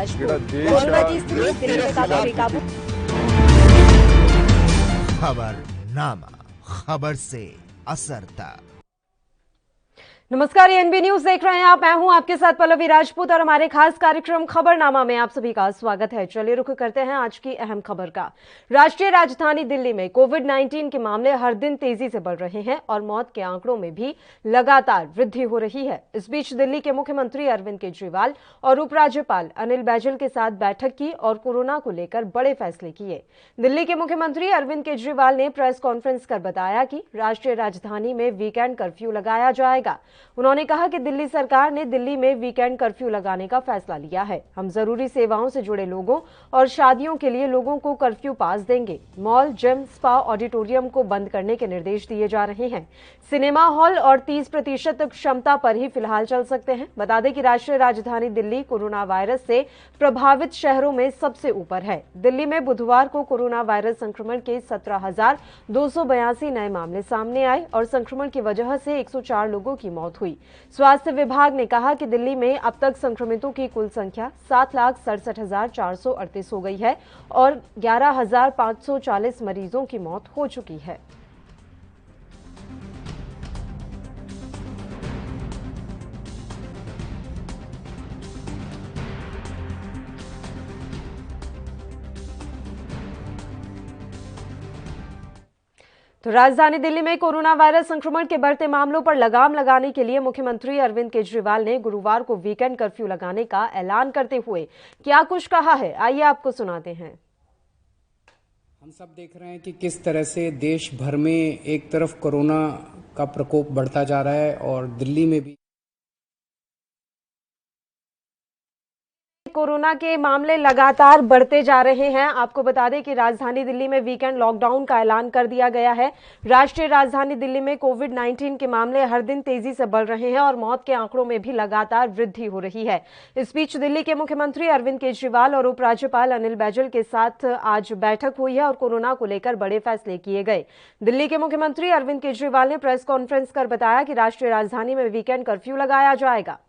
Virajpur. Corona की स्थिति दिल्ली में काफी बेकाबू। खबरनामा, खबर से असर तक। नमस्कार, एनबी न्यूज देख रहे हैं आप। मैं हूं आपके साथ पल्लवी राजपूत और हमारे खास कार्यक्रम खबरनामा में आप सभी का स्वागत है। चलिए रुख करते हैं आज की अहम खबर का। राष्ट्रीय राजधानी दिल्ली में कोविड-19 के मामले हर दिन तेजी से बढ़ रहे हैं और मौत के आंकड़ों में भी लगातार वृद्धि हो रही है। इस बीच दिल्ली के मुख्यमंत्री अरविंद केजरीवाल और उपराज्यपाल अनिल बैजल के साथ बैठक की और कोरोना को लेकर बड़े फैसले किए। दिल्ली के मुख्यमंत्री अरविंद केजरीवाल ने प्रेस कॉन्फ्रेंस कर बताया कि राष्ट्रीय राजधानी में वीकेंड कर्फ्यू लगाया जाएगा। उन्होंने कहा कि दिल्ली सरकार ने दिल्ली में वीकेंड कर्फ्यू लगाने का फैसला लिया है। हम जरूरी सेवाओं से जुड़े लोगों और शादियों के लिए लोगों को कर्फ्यू पास देंगे। मॉल, जिम, स्पा, ऑडिटोरियम को बंद करने के निर्देश दिए जा रहे हैं। सिनेमा हॉल और 30% क्षमता पर ही फिलहाल चल सकते हैं। बता दें कि राष्ट्रीय राजधानी दिल्ली कोरोना वायरस से प्रभावित शहरों में सबसे ऊपर है। दिल्ली में बुधवार को कोरोना वायरस संक्रमण के 17,282 नए मामले सामने आए और संक्रमण की वजह से 104 लोगों की मौत हुई। स्वास्थ्य विभाग ने कहा कि दिल्ली में अब तक संक्रमितों की कुल संख्या 7,67,438 हो गई है और 11,540 मरीजों की मौत हो चुकी है। तो राजधानी दिल्ली में कोरोना वायरस संक्रमण के बढ़ते मामलों पर लगाम लगाने के लिए मुख्यमंत्री अरविंद केजरीवाल ने गुरुवार को वीकेंड कर्फ्यू लगाने का ऐलान करते हुए क्या कुछ कहा है, आइए आपको सुनाते हैं। हम सब देख रहे हैं कि किस तरह से देश भर में एक तरफ कोरोना का प्रकोप बढ़ता जा रहा है और दिल्ली में भी कोरोना के मामले लगातार बढ़ते जा रहे हैं। आपको बता दें कि राजधानी दिल्ली में वीकेंड लॉकडाउन का ऐलान कर दिया गया है। राष्ट्रीय राजधानी दिल्ली में कोविड-19 के मामले हर दिन तेजी से बढ़ रहे हैं और मौत के आंकड़ों में भी लगातार वृद्धि हो रही है। इस बीच दिल्ली के मुख्यमंत्री अरविंद केजरीवाल और उपराज्यपाल अनिल बैजल के साथ आज बैठक हुई है और कोरोना को लेकर बड़े फैसले किए गए। दिल्ली के मुख्यमंत्री अरविंद केजरीवाल ने प्रेस कॉन्फ्रेंस कर बताया कि राष्ट्रीय राजधानी में वीकेंड कर्फ्यू लगाया जाएगा।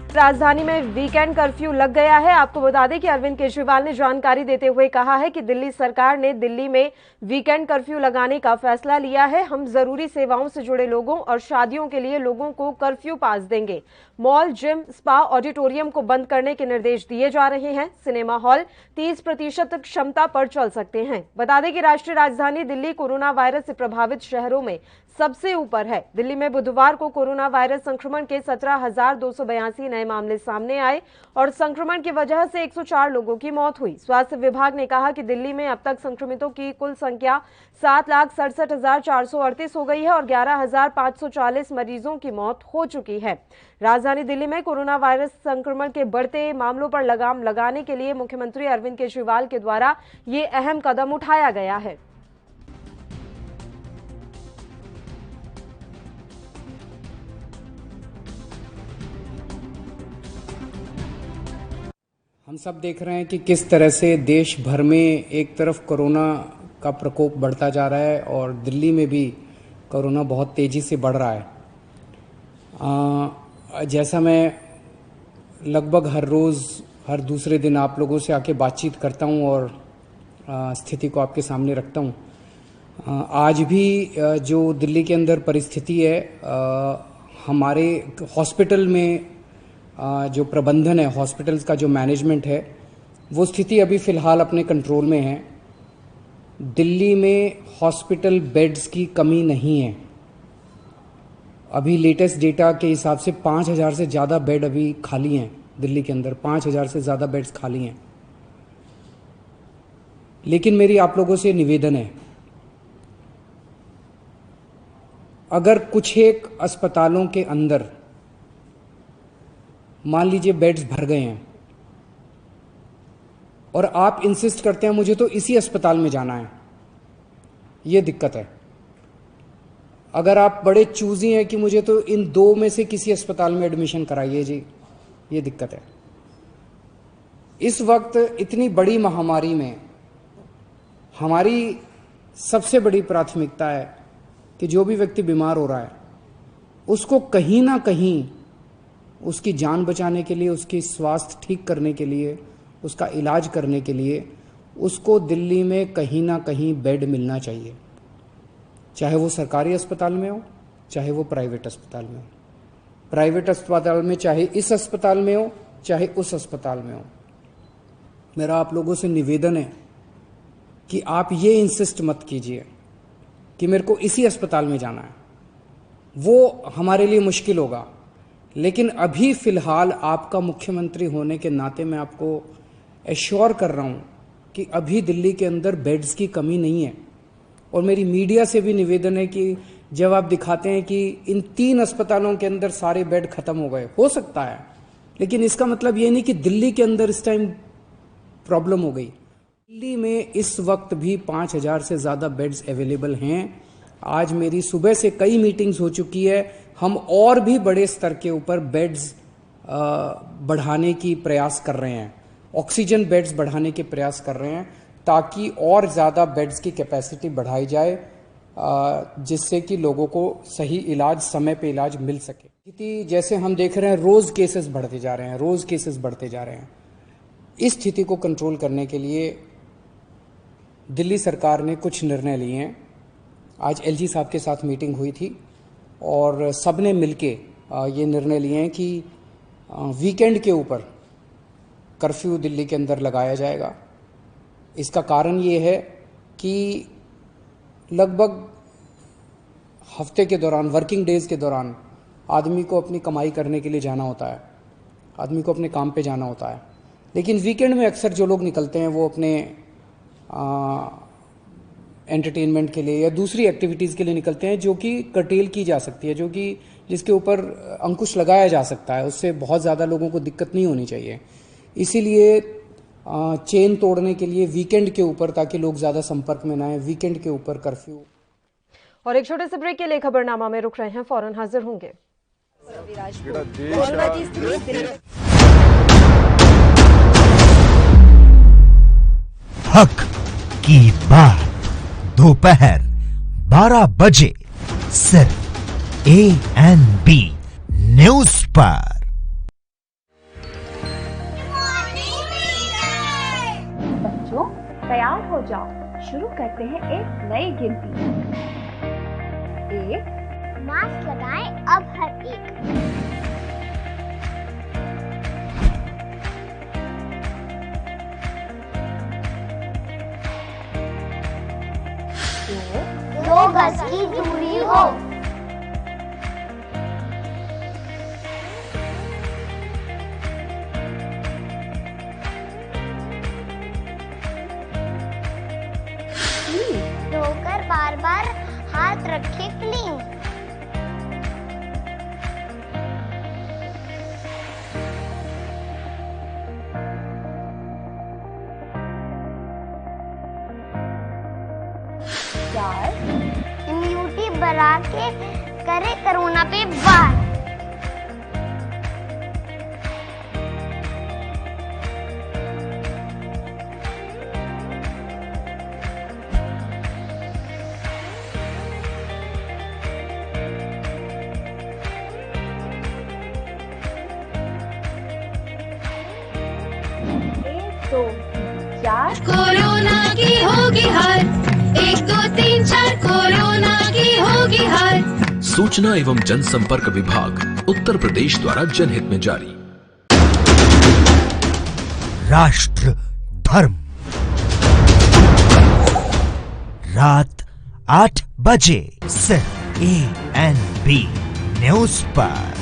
राजधानी में वीकेंड कर्फ्यू लग गया है। आपको बता दें कि अरविंद केजरीवाल ने जानकारी देते हुए कहा है कि दिल्ली सरकार ने दिल्ली में वीकेंड कर्फ्यू लगाने का फैसला लिया है। हम जरूरी सेवाओं से जुड़े लोगों और शादियों के लिए लोगों को कर्फ्यू पास देंगे। मॉल, जिम, स्पा, ऑडिटोरियम को बंद करने के निर्देश दिए जा रहे हैं। सिनेमा हॉल 30% क्षमता पर चल सकते हैं। बता दें कि राष्ट्रीय राजधानी दिल्ली कोरोना वायरस से प्रभावित शहरों में सबसे ऊपर है। दिल्ली में बुधवार को कोरोना वायरस संक्रमण के 17,282 नए मामले सामने आए और संक्रमण की वजह से 104 लोगों की मौत हुई। स्वास्थ्य विभाग ने कहा कि दिल्ली में अब तक संक्रमितों की कुल संख्या 7,67,438 हो गई है और 11,540 मरीजों की मौत हो चुकी है। राजधानी दिल्ली में कोरोना वायरस संक्रमण के बढ़ते मामलों पर लगाम लगाने के लिए मुख्यमंत्री अरविंद केजरीवाल के द्वारा ये अहम कदम उठाया गया है। हम सब देख रहे हैं कि किस तरह से देश भर में एक तरफ कोरोना का प्रकोप बढ़ता जा रहा है और दिल्ली में भी कोरोना बहुत तेज़ी से बढ़ रहा है। जैसा मैं लगभग हर रोज़ हर दूसरे दिन आप लोगों से आके बातचीत करता हूं और स्थिति को आपके सामने रखता हूं, आज भी जो दिल्ली के अंदर परिस्थिति है, हमारे हॉस्पिटल में जो प्रबंधन है, हॉस्पिटल्स का जो मैनेजमेंट है, वो स्थिति अभी फ़िलहाल अपने कंट्रोल में है। दिल्ली में हॉस्पिटल बेड्स की कमी नहीं है। अभी लेटेस्ट डेटा के हिसाब से 5,000 से ज़्यादा बेड अभी खाली हैं दिल्ली के अंदर, 5,000 से ज़्यादा बेड्स खाली हैं। लेकिन मेरी आप लोगों से निवेदन है, अगर कुछ एक अस्पतालों के अंदर मान लीजिए बेड्स भर गए हैं और आप इंसिस्ट करते हैं मुझे तो इसी अस्पताल में जाना है, ये दिक्कत है। अगर आप बड़े चूजी हैं कि मुझे तो इन दो में से किसी अस्पताल में एडमिशन कराइए जी, ये दिक्कत है। इस वक्त इतनी बड़ी महामारी में हमारी सबसे बड़ी प्राथमिकता है कि जो भी व्यक्ति बीमार हो रहा है उसको कहीं ना कहीं उसकी जान बचाने के लिए, उसकी स्वास्थ्य ठीक करने के लिए, उसका इलाज करने के लिए उसको दिल्ली में कहीं ना कहीं बेड मिलना चाहिए, चाहे वो सरकारी अस्पताल में हो, चाहे वो प्राइवेट अस्पताल में हो। प्राइवेट अस्पताल में चाहे इस अस्पताल में हो, चाहे उस अस्पताल में हो। मेरा आप लोगों से निवेदन है कि आप ये इंसिस्ट मत कीजिए कि मेरे को इसी अस्पताल में जाना है, वो हमारे लिए मुश्किल होगा। लेकिन अभी फ़िलहाल आपका मुख्यमंत्री होने के नाते मैं आपको एश्योर कर रहा हूँ कि अभी दिल्ली के अंदर बेड्स की कमी नहीं है। और मेरी मीडिया से भी निवेदन है कि जब आप दिखाते हैं कि इन 3 अस्पतालों के अंदर सारे बेड खत्म हो गए, हो सकता है, लेकिन इसका मतलब ये नहीं कि दिल्ली के अंदर इस टाइम प्रॉब्लम हो गई। दिल्ली में इस वक्त भी 5000 से ज़्यादा बेड्स अवेलेबल हैं। आज मेरी सुबह से कई मीटिंग्स हो चुकी है, हम और भी बड़े स्तर के ऊपर बेड्स बढ़ाने की प्रयास कर रहे हैं, ऑक्सीजन बेड्स बढ़ाने के प्रयास कर रहे हैं ताकि और ज़्यादा बेड्स की कैपेसिटी बढ़ाई जाए, जिससे कि लोगों को सही इलाज, समय पे इलाज मिल सके। स्थिति जैसे हम देख रहे हैं, रोज़ केसेस बढ़ते जा रहे हैं, रोज़ केसेस बढ़ते जा रहे हैं। इस स्थिति को कंट्रोल करने के लिए दिल्ली सरकार ने कुछ निर्णय लिए हैं। आज एलजी साहब के साथ मीटिंग हुई थी और सब ने मिलके ये निर्णय लिए हैं कि वीकेंड के ऊपर कर्फ्यू दिल्ली के अंदर लगाया जाएगा। इसका कारण ये है कि लगभग हफ्ते के दौरान, वर्किंग डेज़ के दौरान आदमी को अपनी कमाई करने के लिए जाना होता है, आदमी को अपने काम पे जाना होता है। लेकिन वीकेंड में अक्सर जो लोग निकलते हैं वो अपने एंटरटेनमेंट के लिए या दूसरी एक्टिविटीज़ के लिए निकलते हैं, जो कि कर्टेल की जा सकती है, जो कि जिसके ऊपर अंकुश लगाया जा सकता है, उससे बहुत ज़्यादा लोगों को दिक्कत नहीं होनी चाहिए। इसीलिए चेन तोड़ने के लिए वीकेंड के ऊपर, ताकि लोग ज़्यादा संपर्क में ना आए, वीकेंड के ऊपर कर्फ्यू। और एक छोटे से ब्रेक के लिए खबरनामा में रुक रहे हैं, फौरन हाजिर होंगे। हक की बात दोपहर 12 बजे सिर्फ ANB न्यूज पर। बच्चों तैयार हो जाओ, शुरू करते हैं एक नई गिनती। 1, मास्क लगाएं अब हर एक। 2 गज की दूरी हो। 3 धोकर बार बार हाथ रखे क्लीन। 4 इम्यूनिटी बढ़ा के करे कोरोना पे वार। 1, 2, 4 कोरोना की होगी हार, 1, 2, 3, 4 कोरोना की होगी हार। सूचना एवं जनसंपर्क विभाग उत्तर प्रदेश द्वारा जनहित में जारी। राष्ट्र धर्म रात 8 बजे सिर्फ ANB न्यूज पर।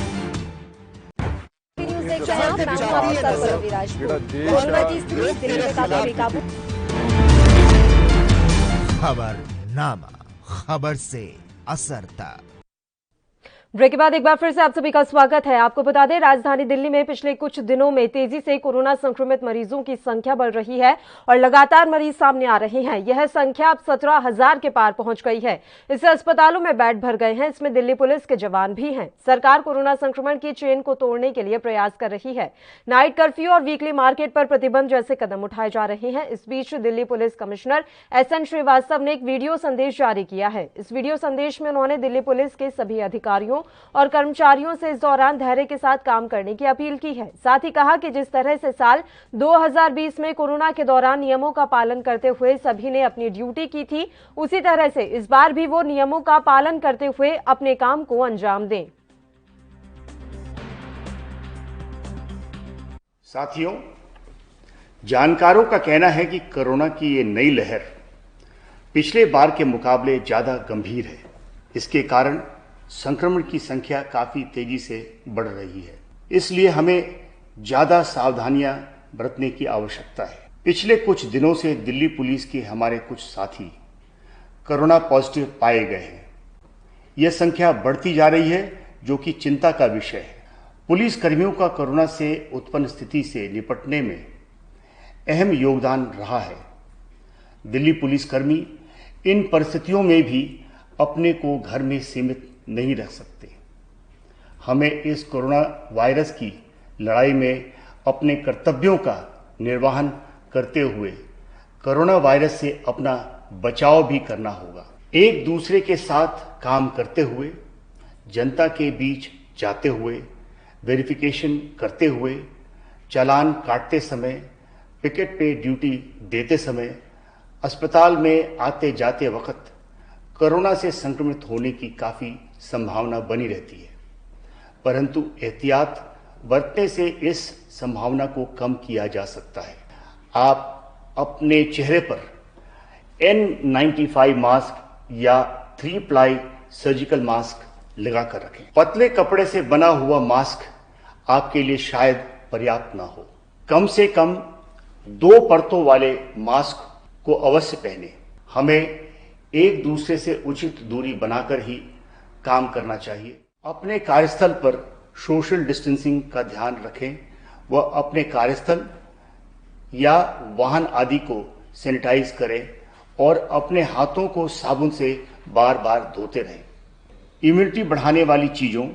न्यूज़ देखते हैं आप, मैं हूं आपके साथ पल्लवी राजपूत। कोरोना की स्थिति दिल्ली में काफी बेकाबू। खबरनामा, खबर से असर तक। ब्रेक के बाद एक बार फिर से आप सभी का स्वागत है। आपको बता दें, राजधानी दिल्ली में पिछले कुछ दिनों में तेजी से कोरोना संक्रमित मरीजों की संख्या बढ़ रही है और लगातार मरीज सामने आ रहे हैं। यह संख्या अब 17,000 के पार पहुंच गई है। इससे अस्पतालों में बेड भर गए हैं। इसमें दिल्ली पुलिस के जवान भी हैं। सरकार कोरोना संक्रमण की चेन को तोड़ने के लिए प्रयास कर रही है। नाइट कर्फ्यू और वीकली मार्केट पर प्रतिबंध जैसे कदम उठाए जा रहे हैं। इस बीच Delhi police commissioner SN Shrivastava ने एक वीडियो संदेश जारी किया है। इस वीडियो संदेश में उन्होंने दिल्ली पुलिस के सभी अधिकारियों और कर्मचारियों से इस दौरान धैर्य के साथ काम करने की अपील की है। साथ ही कहा कि जिस तरह से साल 2020 में कोरोना के दौरान नियमों का पालन करते हुए सभी ने अपनी ड्यूटी की थी, उसी तरह से इस बार भी वो नियमों का पालन करते हुए अपने काम को अंजाम दें। साथियों, जानकारों का कहना है कि कोरोना की ये नई लहर पिछले बार के मुकाबले ज्यादा गंभीर है। इसके कारण संक्रमण की संख्या काफी तेजी से बढ़ रही है। इसलिए हमें ज्यादा सावधानियां बरतने की आवश्यकता है। पिछले कुछ दिनों से दिल्ली पुलिस के हमारे कुछ साथी कोरोना पॉजिटिव पाए गए हैं। यह संख्या बढ़ती जा रही है, जो कि चिंता का विषय है। पुलिस कर्मियों का कोरोना से उत्पन्न स्थिति से निपटने में अहम योगदान रहा है। दिल्ली पुलिसकर्मी इन परिस्थितियों में भी अपने को घर में सीमित नहीं रख सकते। हमें इस कोरोना वायरस की लड़ाई में अपने कर्तव्यों का निर्वहन करते हुए कोरोना वायरस से अपना बचाव भी करना होगा। एक दूसरे के साथ काम करते हुए, जनता के बीच जाते हुए, वेरिफिकेशन करते हुए, चालान काटते समय, पिकेट पे ड्यूटी देते समय, अस्पताल में आते जाते वक्त कोरोना से संक्रमित होने की काफी संभावना बनी रहती है, परंतु एहतियात बरतने से इस संभावना को कम किया जा सकता है। आप अपने चेहरे पर N95 मास्क या 3 प्लाई सर्जिकल मास्क लगाकर रखें। पतले कपड़े से बना हुआ मास्क आपके लिए शायद पर्याप्त ना हो। कम से कम 2 परतों वाले मास्क को अवश्य पहने। हमें एक दूसरे से उचित दूरी बनाकर ही काम करना चाहिए। अपने कार्यस्थल पर सोशल डिस्टेंसिंग का ध्यान रखें व अपने कार्यस्थल या वाहन आदि को सैनिटाइज करें और अपने हाथों को साबुन से बार बार धोते रहें। इम्यूनिटी बढ़ाने वाली चीज़ों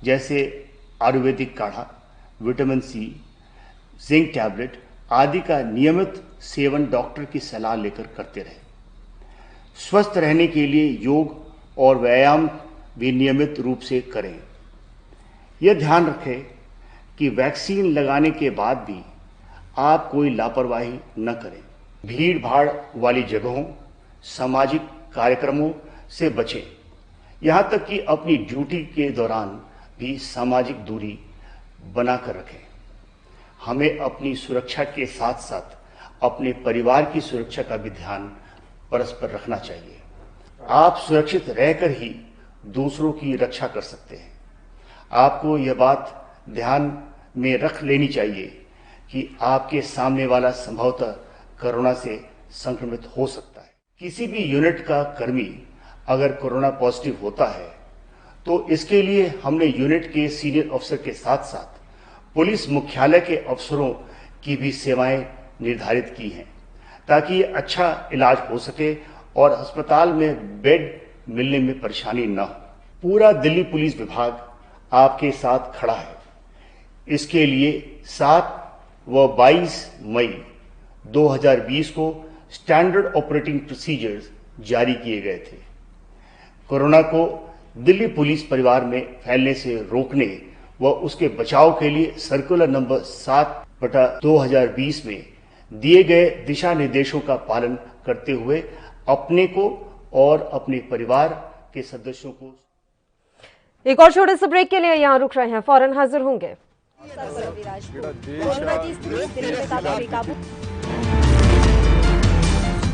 जैसे आयुर्वेदिक काढ़ा, विटामिन C, जिंक टैबलेट आदि का नियमित सेवन डॉक्टर की सलाह लेकर करते रहें। स्वस्थ रहने के लिए योग और व्यायाम भी नियमित रूप से करें। यह ध्यान रखें कि वैक्सीन लगाने के बाद भी आप कोई लापरवाही न करें। भीड़ भाड़ वाली जगहों, सामाजिक कार्यक्रमों से बचें। यहाँ तक कि अपनी ड्यूटी के दौरान भी सामाजिक दूरी बनाकर रखें। हमें अपनी सुरक्षा के साथ साथ अपने परिवार की सुरक्षा का भी ध्यान परस्पर रखना चाहिए। आप सुरक्षित रहकर ही दूसरों की रक्षा कर सकते हैं। आपको यह बात ध्यान में रख लेनी चाहिए कि आपके सामने वाला संभवतः कोरोना से संक्रमित हो सकता है। किसी भी यूनिट का कर्मी अगर कोरोना पॉजिटिव होता है तो इसके लिए हमने यूनिट के सीनियर अफसर के साथ साथ पुलिस मुख्यालय के अफसरों की भी सेवाएं निर्धारित की हैं, ताकि अच्छा इलाज हो सके और अस्पताल में बेड मिलने में परेशानी न हो। पूरा दिल्ली पुलिस विभाग आपके साथ खड़ा है। इसके लिए 7 व 22 मई 2020 को स्टैंडर्ड ऑपरेटिंग प्रोसीजर्स जारी किए गए थे। कोरोना को दिल्ली पुलिस परिवार में फैलने से रोकने व उसके बचाव के लिए सर्कुलर नंबर 7/2020 में दिए गए दिशा निर्देशों का पालन करते हुए अपने को और अपने परिवार के सदस्यों को। एक और छोटे से ब्रेक के लिए यहाँ रुक रहे हैं, फौरन हाजिर होंगे।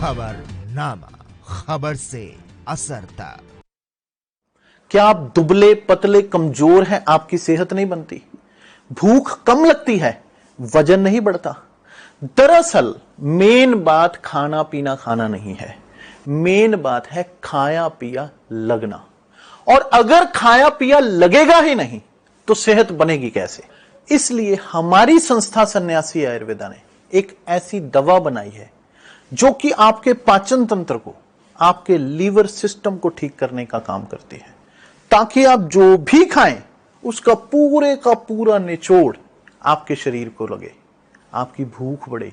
खबरनामा, खबर से असर तक। क्या आप दुबले पतले कमजोर हैं? आपकी सेहत नहीं बनती, भूख कम लगती है, वजन नहीं बढ़ता। दरअसल मेन बात खाना पीना खाना नहीं है, मेन बात है खाया पिया लगना। और अगर खाया पिया लगेगा ही नहीं तो सेहत बनेगी कैसे? इसलिए हमारी संस्था सन्यासी आयुर्वेदा ने एक ऐसी दवा बनाई है जो कि आपके पाचन तंत्र को, आपके लीवर सिस्टम को ठीक करने का काम करती है, ताकि आप जो भी खाएं उसका पूरे का पूरा निचोड़ आपके शरीर को लगे, आपकी भूख बढ़े,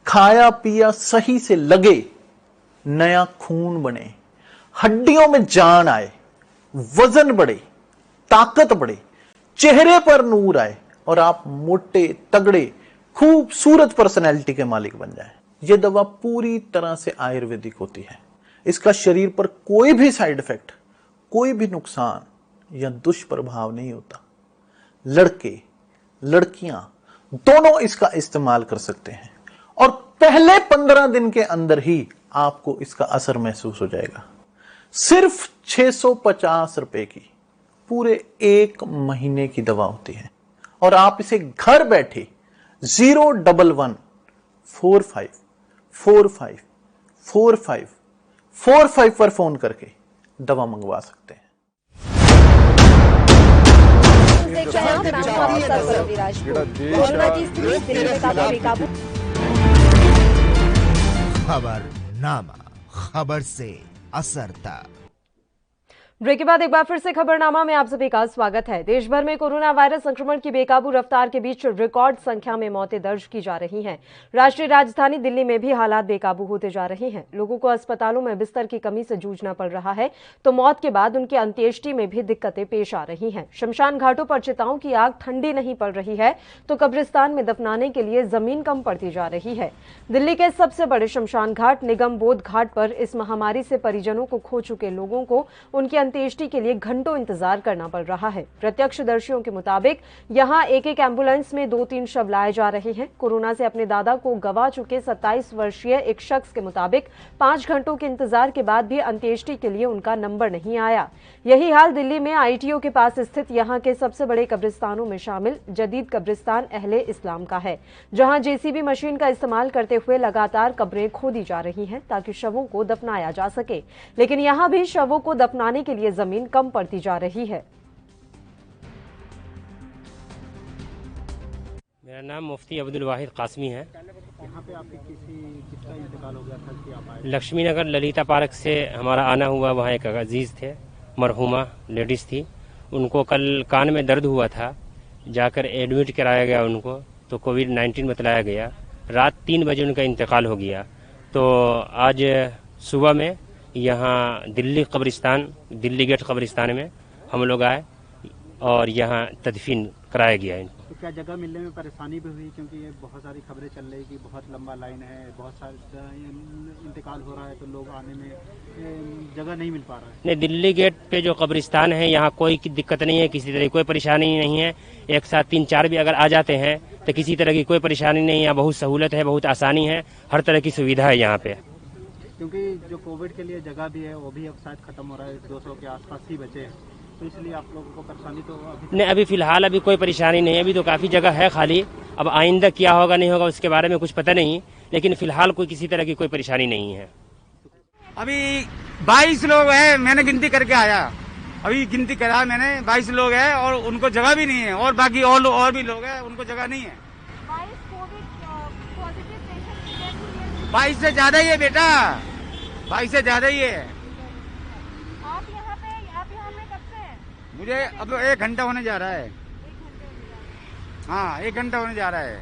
खाया पिया सही से लगे, नया खून बने, हड्डियों में जान आए, वजन बढ़े, ताकत बढ़े, चेहरे पर नूर आए और आप मोटे तगड़े खूबसूरत पर्सनैलिटी के मालिक बन जाएं। यह दवा पूरी तरह से आयुर्वेदिक होती है। इसका शरीर पर कोई भी साइड इफेक्ट, कोई भी नुकसान या दुष्प्रभाव नहीं होता। लड़के लड़कियां दोनों इसका इस्तेमाल कर सकते हैं और पहले 15 दिन के अंदर ही आपको इसका असर महसूस हो जाएगा। सिर्फ 650 रुपए की पूरे 1 महीने की दवा होती है और आप इसे घर बैठे 01145454545 पर फोन करके दवा मंगवा सकते हैं। देख रहे हैं आप, मैं हूं आपके साथ पल्लवी राजपूत। कोरोना की स्थिति दिल्ली में काफी बेकाबू। खबरनामा, खबर से असर तक। ब्रेक के बाद एक बार फिर से खबरनामा में आप सभी का स्वागत है। देश भर में कोरोना वायरस संक्रमण की बेकाबू रफ्तार के बीच रिकॉर्ड संख्या में मौतें दर्ज की जा रही हैं। राष्ट्रीय राजधानी दिल्ली में भी हालात बेकाबू होते जा रहे हैं। लोगों को अस्पतालों में बिस्तर की कमी से जूझना पड़ रहा है, तो मौत के बाद उनकी अंत्येष्टि में भी दिक्कतें पेश आ रही हैं। शमशान घाटों पर चिताओं की आग ठंडी नहीं पड़ रही है, तो कब्रिस्तान में दफनाने के लिए जमीन कम पड़ती जा रही है। दिल्ली के सबसे बड़े शमशान घाट निगम बोध घाट पर इस महामारी से परिजनों को खो चुके लोगों को उनकी अंत्येष्टि के लिए घंटों इंतजार करना पड़ रहा है। प्रत्यक्षदर्शियों के मुताबिक यहां एक एक एम्बुलेंस में 2-3 शव लाए जा रहे हैं। कोरोना से अपने दादा को गंवा चुके 27 वर्षीय एक शख्स के मुताबिक 5 घंटों के इंतजार के बाद भी अंत्येष्टि के लिए उनका नंबर नहीं आया। यही हाल दिल्ली में आईटीओ के पास स्थित यहां के सबसे बड़े कब्रिस्तानों में शामिल जदीद कब्रिस्तान अहले इस्लाम का है, जहां जेसीबी मशीन का इस्तेमाल करते हुए लगातार कब्रें खोदी जा रही हैं ताकि शवों को दफनाया जा सके, लेकिन यहां भी शवों को दफनाने के लिए जमीन कम पड़ती जा रही है। मेरा नाम मुफ्ती अब्दुल वाहिद कासमी है। यहाँ पे आपके किसका इंतकाल हो गया था कि आप आए? लक्ष्मी नगर ललिता पार्क से हमारा आना हुआ। वहाँ एक अजीज थे, मरहुमा लेडीज थी, उनको कल कान में दर्द हुआ था, जाकर एडमिट कराया गया उनको, तो कोविड-19 बतलाया गया। रात 3 बजे उनका इंतकाल हो गया। तो आज सुबह में यहाँ दिल्ली कब्रिस्तान, दिल्ली गेट कब्रिस्तान में हम लोग आए और यहाँ तदफीन कराया गया इनको। तो क्या जगह मिलने में परेशानी भी हुई, क्योंकि ये बहुत सारी खबरें चल रही कि बहुत लंबा लाइन है, बहुत सारे इंतकाल हो रहा है, तो लोग आने में जगह नहीं मिल पा रहा है? नहीं, दिल्ली गेट पे जो कब्रिस्तान है यहाँ कोई दिक्कत नहीं है, किसी तरह की कोई परेशानी नहीं है। एक साथ 3-4 भी अगर आ जाते हैं तो किसी तरह की कोई परेशानी नहीं है। बहुत सहूलत है, बहुत आसानी है, हर तरह की सुविधा है यहाँ पे। क्योंकि जो कोविड के लिए जगह भी है वो भी अब शायद खत्म हो रहा है, 200 के आसपास ही बचे हैं, तो इसलिए आप लोगों को परेशानी तो नहीं, अभी फिलहाल अभी कोई परेशानी नहीं है। अभी तो काफी जगह है खाली। अब आइंदा क्या होगा नहीं होगा उसके बारे में कुछ पता नहीं, लेकिन फिलहाल कोई किसी तरह की कोई परेशानी नहीं है। अभी 22 लोग हैं, मैंने गिनती करके आया, अभी गिनती करा मैंने, 22 लोग हैं और उनको जगह भी नहीं है, और बाकी और भी लोग हैं उनको जगह नहीं है। 22 से ज्यादा ही है बेटा, 22 से ज्यादा ही है। आप यहाँ पे हमें कब से हैं? मुझे अब 1 घंटा होने जा रहा है। हाँ, 1 घंटा होने जा रहा है।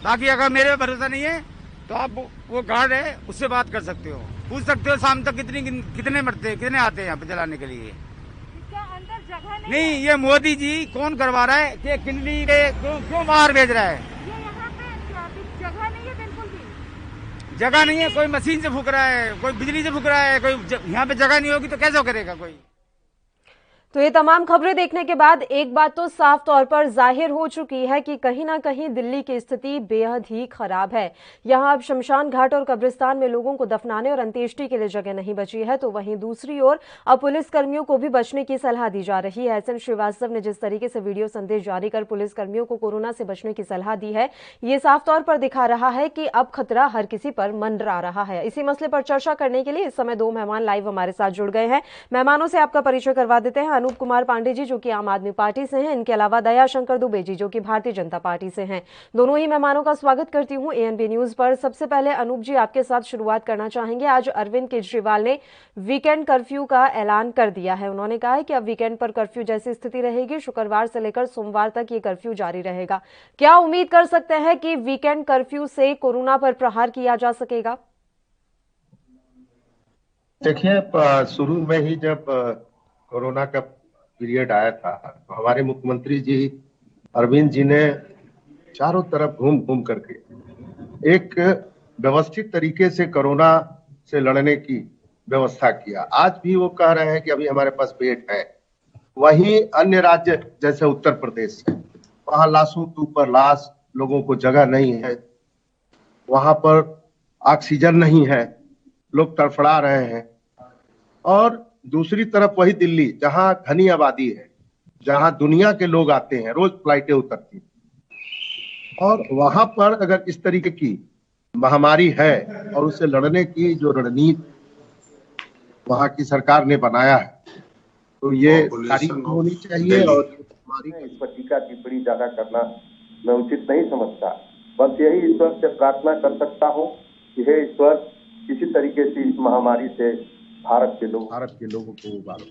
बाकी अगर मेरे पे भरोसा नहीं है तो आप वो गार्ड है उससे बात कर सकते हो, पूछ सकते हो शाम तक कितने मरते, कितने आते हैं यहाँ पे जलाने के लिए। इसके अंदर जगह नहीं, ये मोदी जी कौन करवा रहा है कि किडनी के क्यों बाहर भेज रहा है? ये यहाँ पे जगह नहीं है, बिल्कुल भी जगह नहीं है। कोई मशीन से फूक रहा है, कोई बिजली से फूक रहा है, कोई यहाँ पे जगह नहीं होगी तो कैसे करेगा कोई? तो ये तमाम खबरें देखने के बाद एक बात तो साफ तौर पर जाहिर हो चुकी है कि कहीं ना कहीं दिल्ली की स्थिति बेहद ही खराब है। यहां अब शमशान घाट और कब्रिस्तान में लोगों को दफनाने और अंत्येष्टि के लिए जगह नहीं बची है, तो वहीं दूसरी ओर अब पुलिस कर्मियों को भी बचने की सलाह दी जा रही है। एसएन श्रीवास्तव ने जिस तरीके से वीडियो संदेश जारी कर पुलिस कर्मियों को कोरोना से बचने की सलाह दी है, ये साफ तौर पर दिखा रहा है कि अब खतरा हर किसी पर मंडरा रहा है। इसी मसले पर चर्चा करने के लिए इस समय दो मेहमान लाइव हमारे साथ जुड़ गए हैं। मेहमानों से आपका परिचय करवा देते हैं। अनूप कुमार पांडे जी जो कि आम आदमी पार्टी से हैं, इनके अलावा दयाशंकर दुबे जी जो कि भारतीय जनता पार्टी से हैं। दोनों ही मेहमानों का स्वागत करती हूं एएनबी न्यूज पर। सबसे पहले अनूप जी आपके साथ शुरुआत करना चाहेंगे। आज अरविंद केजरीवाल ने वीकेंड कर्फ्यू का ऐलान कर दिया है। उन्होंने कहा है कि अब वीकेंड पर कर्फ्यू जैसी स्थिति रहेगी, शुक्रवार से लेकर सोमवार तक ये कर्फ्यू जारी रहेगा। क्या उम्मीद कर सकते हैं कि वीकेंड कर्फ्यू से कोरोना पर प्रहार किया जा सकेगा? देखिए, शुरू में ही जब कोरोना का पीरियड आया था तो हमारे मुख्यमंत्री जी अरविंद जी ने चारों तरफ घूम घूम करके एक व्यवस्थित तरीके से कोरोना से लड़ने की व्यवस्था किया। आज भी वो कह रहे हैं कि अभी हमारे पास बेड है। वहीं अन्य राज्य जैसे उत्तर प्रदेश है, वहां लाशों के ऊपर लाश, लोगों को जगह नहीं है, वहां पर ऑक्सीजन नहीं है, लोग तड़फड़ा रहे हैं। और दूसरी तरफ वही दिल्ली जहां घनी आबादी है, जहां दुनिया के लोग आते हैं, रोज फ्लाइटें उतरती हैं, और वहां पर अगर इस तरीके की महामारी है और उससे लड़ने की जो रणनीति वहां की सरकार ने बनाया है, तो ये तारीफ होनी चाहिए। और हमारी इस पर टीका टिप्पणी ज्यादा करना मैं उचित नहीं समझता। बस यही ईश्वर से प्रार्थना कर सकता हूँ कि हे ईश्वर, किसी तरीके से इस महामारी से भारत के लोगों को उबारो।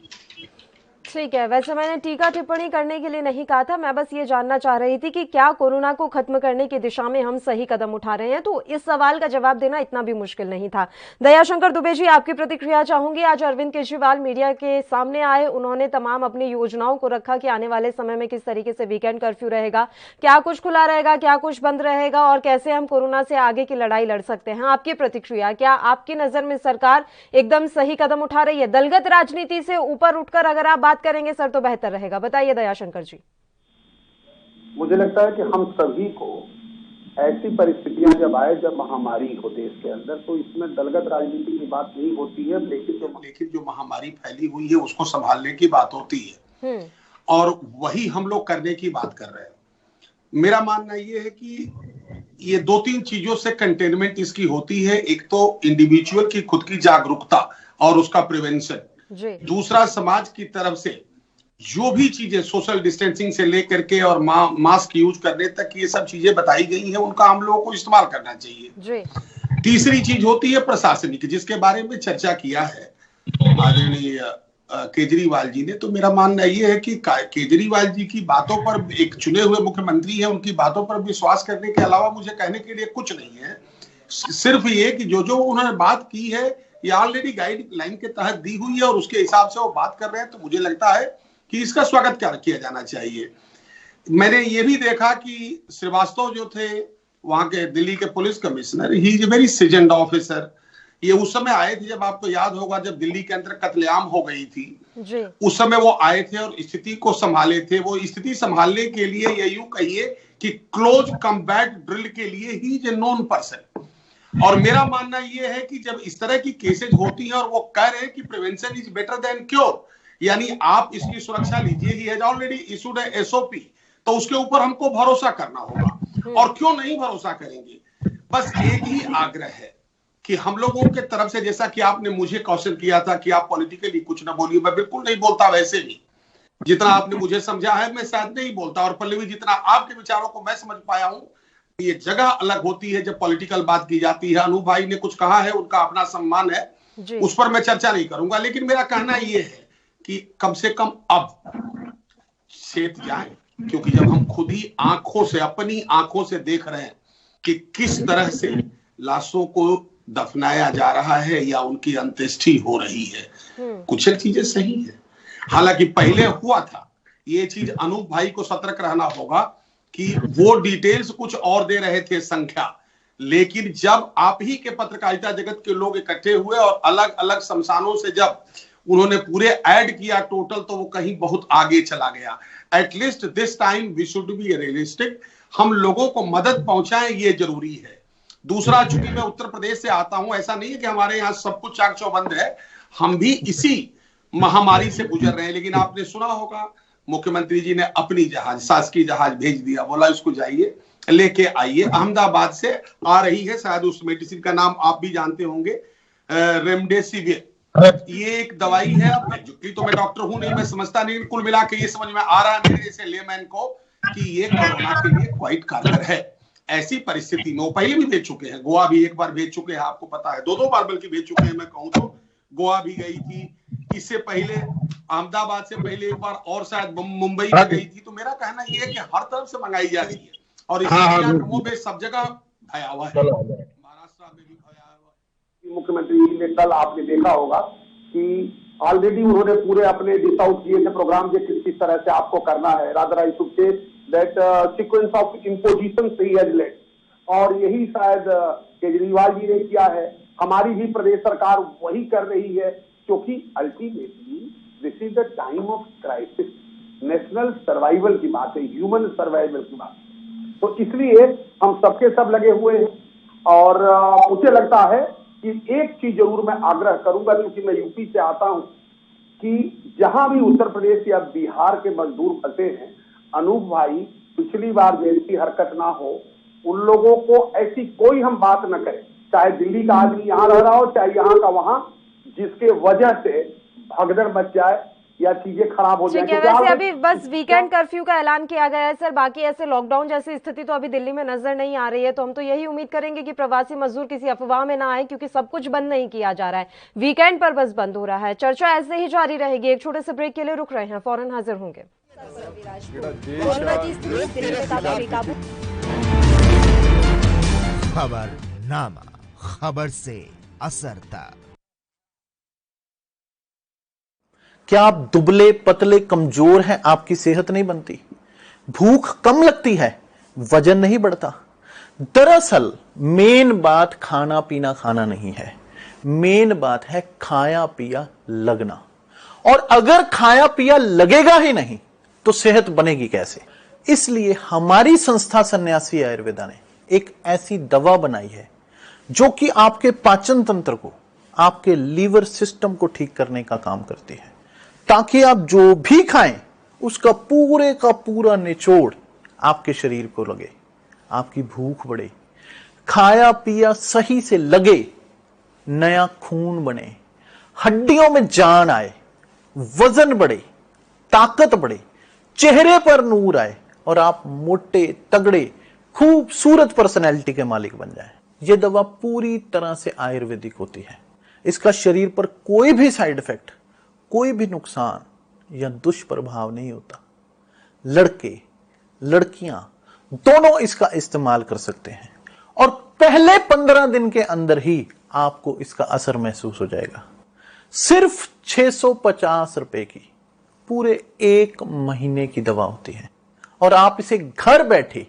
ठीक है, वैसे मैंने टीका टिप्पणी करने के लिए नहीं कहा था, मैं बस ये जानना चाह रही थी कि क्या कोरोना को खत्म करने की दिशा में हम सही कदम उठा रहे हैं, तो इस सवाल का जवाब देना इतना भी मुश्किल नहीं था। दयाशंकर दुबे जी, आपकी प्रतिक्रिया चाहूंगी। आज अरविंद केजरीवाल मीडिया के सामने आए, उन्होंने तमाम अपनी योजनाओं को रखा कि आने वाले समय में किस तरीके से वीकेंड कर्फ्यू रहेगा, क्या कुछ खुला रहेगा, क्या कुछ बंद रहेगा और कैसे हम कोरोना से आगे की लड़ाई लड़ सकते हैं। आपकी प्रतिक्रिया, क्या आपकी नजर में सरकार एकदम सही कदम उठा रही है? दलगत राजनीति से ऊपर उठकर अगर आप बात करेंगे सर तो बेहतर रहेगा। बताइए दयाशंकर जी। मुझे लगता है कि हम सभी को ऐसी परिस्थितियां जब आए, जब महामारी हो देश के अंदर, तो इसमें दलगत राजनीति की बात नहीं होती है, लेकिन जो महामारी फैली हुई है उसको संभालने की बात होती है, और वही हम लोग करने की बात कर रहे हैं। मेरा मानना ये है कि ये दो तीन चीजों से कंटेनमेंट इसकी होती है। एक तो इंडिविजुअल की खुद की जागरूकता और उसका प्रिवेंशन, दूसरा समाज की तरफ से जो भी चीजें सोशल डिस्टेंसिंग से लेकर के और मास्क यूज करने तक ये सब चीजें बताई गई हैं, उनका हम लोगों को इस्तेमाल करना चाहिए। तीसरी चीज होती है प्रशासनिक, जिसके बारे में चर्चा किया है आदरणीय केजरीवाल जी ने। तो मेरा मानना ये है कि केजरीवाल जी की बातों पर, एक चुने हुए मुख्यमंत्री है, उनकी बातों पर विश्वास करने के अलावा मुझे कहने के लिए कुछ नहीं है। सिर्फ ये कि जो उन्होंने बात की है ये ऑलरेडी गाइडलाइन के तहत दी हुई है और उसके हिसाब से वो बात कर रहे हैं, तो मुझे लगता है कि इसका स्वागत किया जाना चाहिए। मैंने ये भी देखा कि श्रीवास्तव जो थे वहां के दिल्ली के police commissioner, he is a very seasoned officer. ये उस समय आए थे, जब आपको याद होगा, जब दिल्ली के अंदर कत्लेआम हो गई थी, उस समय वो आए थे और स्थिति को संभाले थे। वो स्थिति संभालने के लिए, ये यूं कहिए कि क्लोज कम्बैट ड्रिल के लिए he is a known person. और मेरा मानना यह है कि जब इस तरह की केसेज होती हैं और वो कह रहे हैं कि prevention is better than cure, यानी आप इसकी सुरक्षा लीजिए, he has already issued A SOP, तो उसके ऊपर हमको भरोसा करना होगा। और क्यों नहीं भरोसा करेंगे? बस एक ही आग्रह है कि हम लोगों के तरफ से, जैसा कि आपने मुझे क्वेश्चन किया था कि आप पॉलिटिकली कुछ ना बोलिए, मैं बिल्कुल नहीं बोलता। वैसे भी जितना आपने मुझे समझा है मैं शायद नहीं बोलता, और पल्लवी जितना आपके विचारों को मैं समझ पाया हूं, ये जगह अलग होती है जब पॉलिटिकल बात की जाती है। अनूप भाई ने कुछ कहा है, उनका अपना सम्मान है, उस पर मैं चर्चा नहीं करूंगा। लेकिन मेरा कहना यह है कि कम से कम अब सेत जाए, क्योंकि जब हम खुद ही आंखों से, अपनी आंखों से देख रहे हैं कि किस तरह से लाशों को दफनाया जा रहा है या उनकी अंत्येष्टि हो रही है, कुछ चीजें सही है। हालांकि पहले हुआ था, ये चीज अनूप भाई को सतर्क रहना होगा कि वो डिटेल्स कुछ और दे रहे थे संख्या, लेकिन जब आप ही के पत्रकारिता जगत के लोग इकट्ठे हुए और अलग अलग शमशानों से जब उन्होंने पूरे ऐड किया टोटल, तो वो कहीं बहुत आगे चला गया। At least this time we should be realistic, हम लोगों को मदद पहुंचाएं, ये जरूरी है। दूसरा, चूंकि मैं उत्तर प्रदेश से आता हूं, ऐसा नहीं है कि हमारे यहाँ सब कुछ चाक चौबंद है, हम भी इसी महामारी से गुजर रहे हैं। लेकिन आपने सुना होगा मुख्यमंत्री जी ने अपनी जहाज, शासकीय जहाज भेज दिया, बोला इसको जाइए लेके आइए। अहमदाबाद से आ रही है, शायद उस मेडिसिन का नाम आप भी जानते होंगे, रेमडेसिविर। ये एक दवाई है। क्योंकि तो मैं डॉक्टर हूं नहीं, मैं समझता नहीं, कुल मिला के ये समझ में आ रहा है मेरे जैसे लेमैन को कि ये कोरोना के लिए क्वाइट कारगर है। ऐसी परिस्थिति में वो पहले भी भेज चुके हैं, गोवा भी एक बार भेज चुके हैं, आपको पता है, 2 बार बल्कि भेज चुके हैं। मैं कहूं तो गोवा भी गई थी, इससे पहले अहमदाबाद से पहले एक बार और शायद मुंबई में गई थी। तो मेरा कहना यह है कि हर तरफ से मंगाई जा रही है और इस सब जगह भया हुआ है, महाराष्ट्र में भी भया हुआ। मुख्यमंत्री जी ने कल आपने देखा होगा कि ऑलरेडी उन्होंने पूरे अपने डिस आउट किए थे प्रोग्राम जो किस तरह से आपको करना है। Rather I should say that sequence of imposition he has lead, और यही शायद केजरीवाल जी ने किया है, हमारी भी प्रदेश सरकार वही कर रही है, क्योंकि ultimately this is the time of crisis, national survival की बात है, ह्यूमन सर्वाइवल की बात है। तो इसलिए हम सबके सब लगे हुए हैं। और मुझे लगता है कि एक चीज जरूर मैं आग्रह करूंगा, क्योंकि मैं यूपी से आता हूं, कि जहां भी उत्तर प्रदेश या बिहार के मजदूर फंसे हैं, अनूप भाई, पिछली बार जैसी हरकत ना हो, उन लोगों को ऐसी कोई हम बात न करें, चाहे दिल्ली का आदमी यहाँ रह रहा हो, चाहे यहाँ का वहां, जिसके वजह से भगदड़ मच जाए या चीजें खराब हो जाए। वैसे अभी बस वीकेंड कर्फ्यू का ऐलान किया गया है सर, बाकी ऐसे लॉकडाउन जैसी स्थिति तो अभी दिल्ली में नजर नहीं आ रही है। तो हम तो यही उम्मीद करेंगे कि प्रवासी मजदूर किसी अफवाह में ना आए, क्योंकि सब कुछ बंद नहीं किया जा रहा है, वीकेंड पर बस बंद हो रहा है। चर्चा ऐसे ही जारी रहेगी। एक छोटे से ब्रेक के लिए रुक रहे हैं, फौरन हाजिर होंगे। खबरनामा, खबर से असर तक। क्या आप दुबले पतले कमजोर हैं, आपकी सेहत नहीं बनती, भूख कम लगती है, वजन नहीं बढ़ता? दरअसल मेन बात खाना पीना खाना नहीं है, मेन बात है खाया पिया लगना। और अगर खाया पिया लगेगा ही नहीं तो सेहत बनेगी कैसे? इसलिए हमारी संस्था सन्यासी आयुर्वेदा ने एक ऐसी दवा बनाई है जो कि आपके पाचन तंत्र को, आपके लीवर सिस्टम को ठीक करने का काम करती है, ताकि आप जो भी खाएं उसका पूरे का पूरा निचोड़ आपके शरीर को लगे, आपकी भूख बढ़े, खाया पिया सही से लगे, नया खून बने, हड्डियों में जान आए, वजन बढ़े, ताकत बढ़े, चेहरे पर नूर आए और आप मोटे तगड़े खूबसूरत पर्सनैलिटी के मालिक बन जाएं। यह दवा पूरी तरह से आयुर्वेदिक होती है। इसका शरीर पर कोई भी साइड इफेक्ट, कोई भी नुकसान या दुष्प्रभाव नहीं होता। लड़के लड़कियां दोनों इसका इस्तेमाल कर सकते हैं और पहले 15 दिन के अंदर ही आपको इसका असर महसूस हो जाएगा। सिर्फ 650 रुपए की पूरे 1 महीने की दवा होती है और आप इसे घर बैठे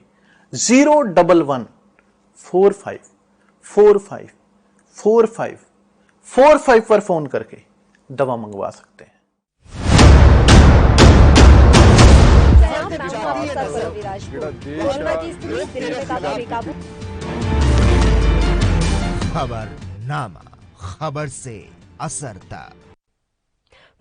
01145454545 पर फोन करके दवा मंगवा सकते हैं। खबरनामा, खबर से असर तक।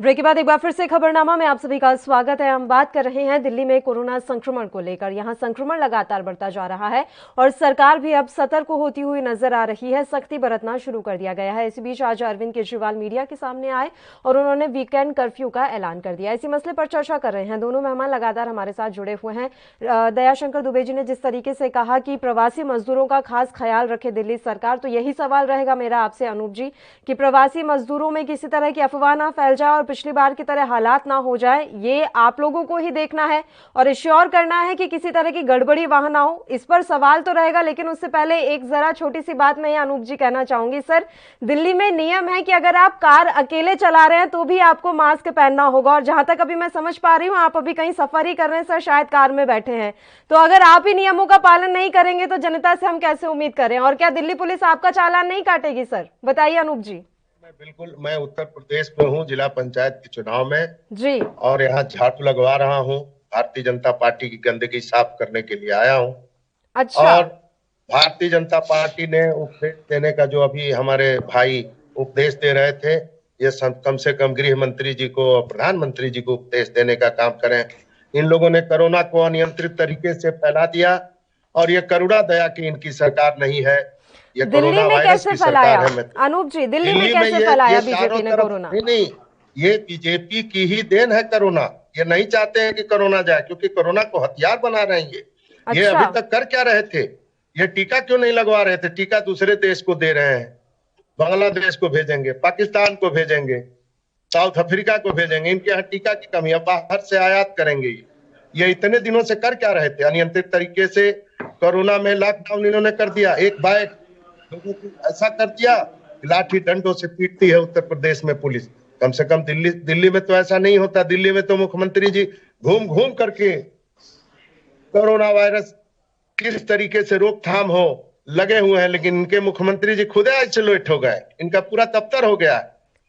ब्रेक के बाद एक बार फिर से खबरनामा में आप सभी का स्वागत है। हम बात कर रहे हैं दिल्ली में कोरोना संक्रमण को लेकर। यहां संक्रमण लगातार बढ़ता जा रहा है और सरकार भी अब सतर्क होती हुई नजर आ रही है, सख्ती बरतना शुरू कर दिया गया है। इसी बीच आज अरविंद केजरीवाल मीडिया के सामने आए और उन्होंने वीकेंड कर्फ्यू का ऐलान कर दिया। इसी मसले पर चर्चा कर रहे हैं दोनों मेहमान लगातार हमारे साथ जुड़े हुए हैं। दयाशंकर दुबे जी ने जिस तरीके से कहा कि प्रवासी मजदूरों का खास ख्याल रखे दिल्ली सरकार, तो यही सवाल रहेगा मेरा आपसे अनूप जी कि प्रवासी मजदूरों में किसी तरह की अफवाह ना फैल जाए और पिछली बार की तरह हालात ना हो जाए, ये आप लोगों को ही देखना है और इंश्योर करना है कि किसी तरह की गड़बड़ी वहां ना हो। इस पर सवाल तो रहेगा, लेकिन उससे पहले एक जरा छोटी सी बात मैं अनूप जी कहना चाहूंगी। सर, दिल्ली में नियम है कि अगर आप कार अकेले चला रहे हैं तो भी आपको मास्क पहनना होगा और जहां तक अभी मैं समझ पा रही हूं आप अभी कहीं सफर ही कर रहे हैं सर, शायद कार में बैठे हैं। तो अगर आप ही नियमों का पालन नहीं करेंगे तो जनता से हम कैसे उम्मीद करें? और क्या दिल्ली पुलिस आपका चालान नहीं काटेगी? सर बताइए अनूप जी। बिल्कुल, मैं उत्तर प्रदेश में हूँ, जिला पंचायत के चुनाव में जी, और यहाँ झाड़ू लगवा रहा हूँ। भारतीय जनता पार्टी की गंदगी साफ करने के लिए आया हूँ। अच्छा। और भारतीय जनता पार्टी ने उपदेश देने का, जो अभी हमारे भाई उपदेश दे रहे थे, ये कम से कम गृह मंत्री जी को और प्रधानमंत्री जी को उपदेश देने का काम करें। इन लोगों ने कोरोना को अनियंत्रित तरीके से फैला दिया और ये करुणा दया की इनकी सरकार नहीं है, ये कोरोना वायरस की सरकार है। अनूप जी, दिल्ली में कैसे फैलाया बीजेपी ने कोरोना? नहीं, ये बीजेपी की ही देन है कोरोना। ये नहीं चाहते हैं कि कोरोना जाए, क्योंकि कोरोना को हथियार बना रहे हैं ये अभी तक कर क्या रहे थे? ये टीका क्यों नहीं लगवा रहे थे? टीका दूसरे देश को दे रहे हैं, बांग्लादेश को भेजेंगे, पाकिस्तान को भेजेंगे, साउथ अफ्रीका को भेजेंगे। इनके यहाँ टीका की कमी है, बाहर से आयात करेंगे। ये इतने दिनों से कर क्या रहे थे? अनियंत्रित तरीके से कोरोना में लॉकडाउन इन्होंने कर दिया, एक बाइक लोगों को ऐसा कर दिया, लाठी डंडों से पीटती है उत्तर प्रदेश में पुलिस। कम से कम दिल्ली में तो ऐसा नहीं होता। दिल्ली में तो मुख्यमंत्री जी घूम घूम करके कोरोना वायरस किस तरीके से रोकथाम हो लगे हुए हैं, लेकिन इनके मुख्यमंत्री जी खुद आइसोलेट हो गए, इनका पूरा दफ्तर हो गया।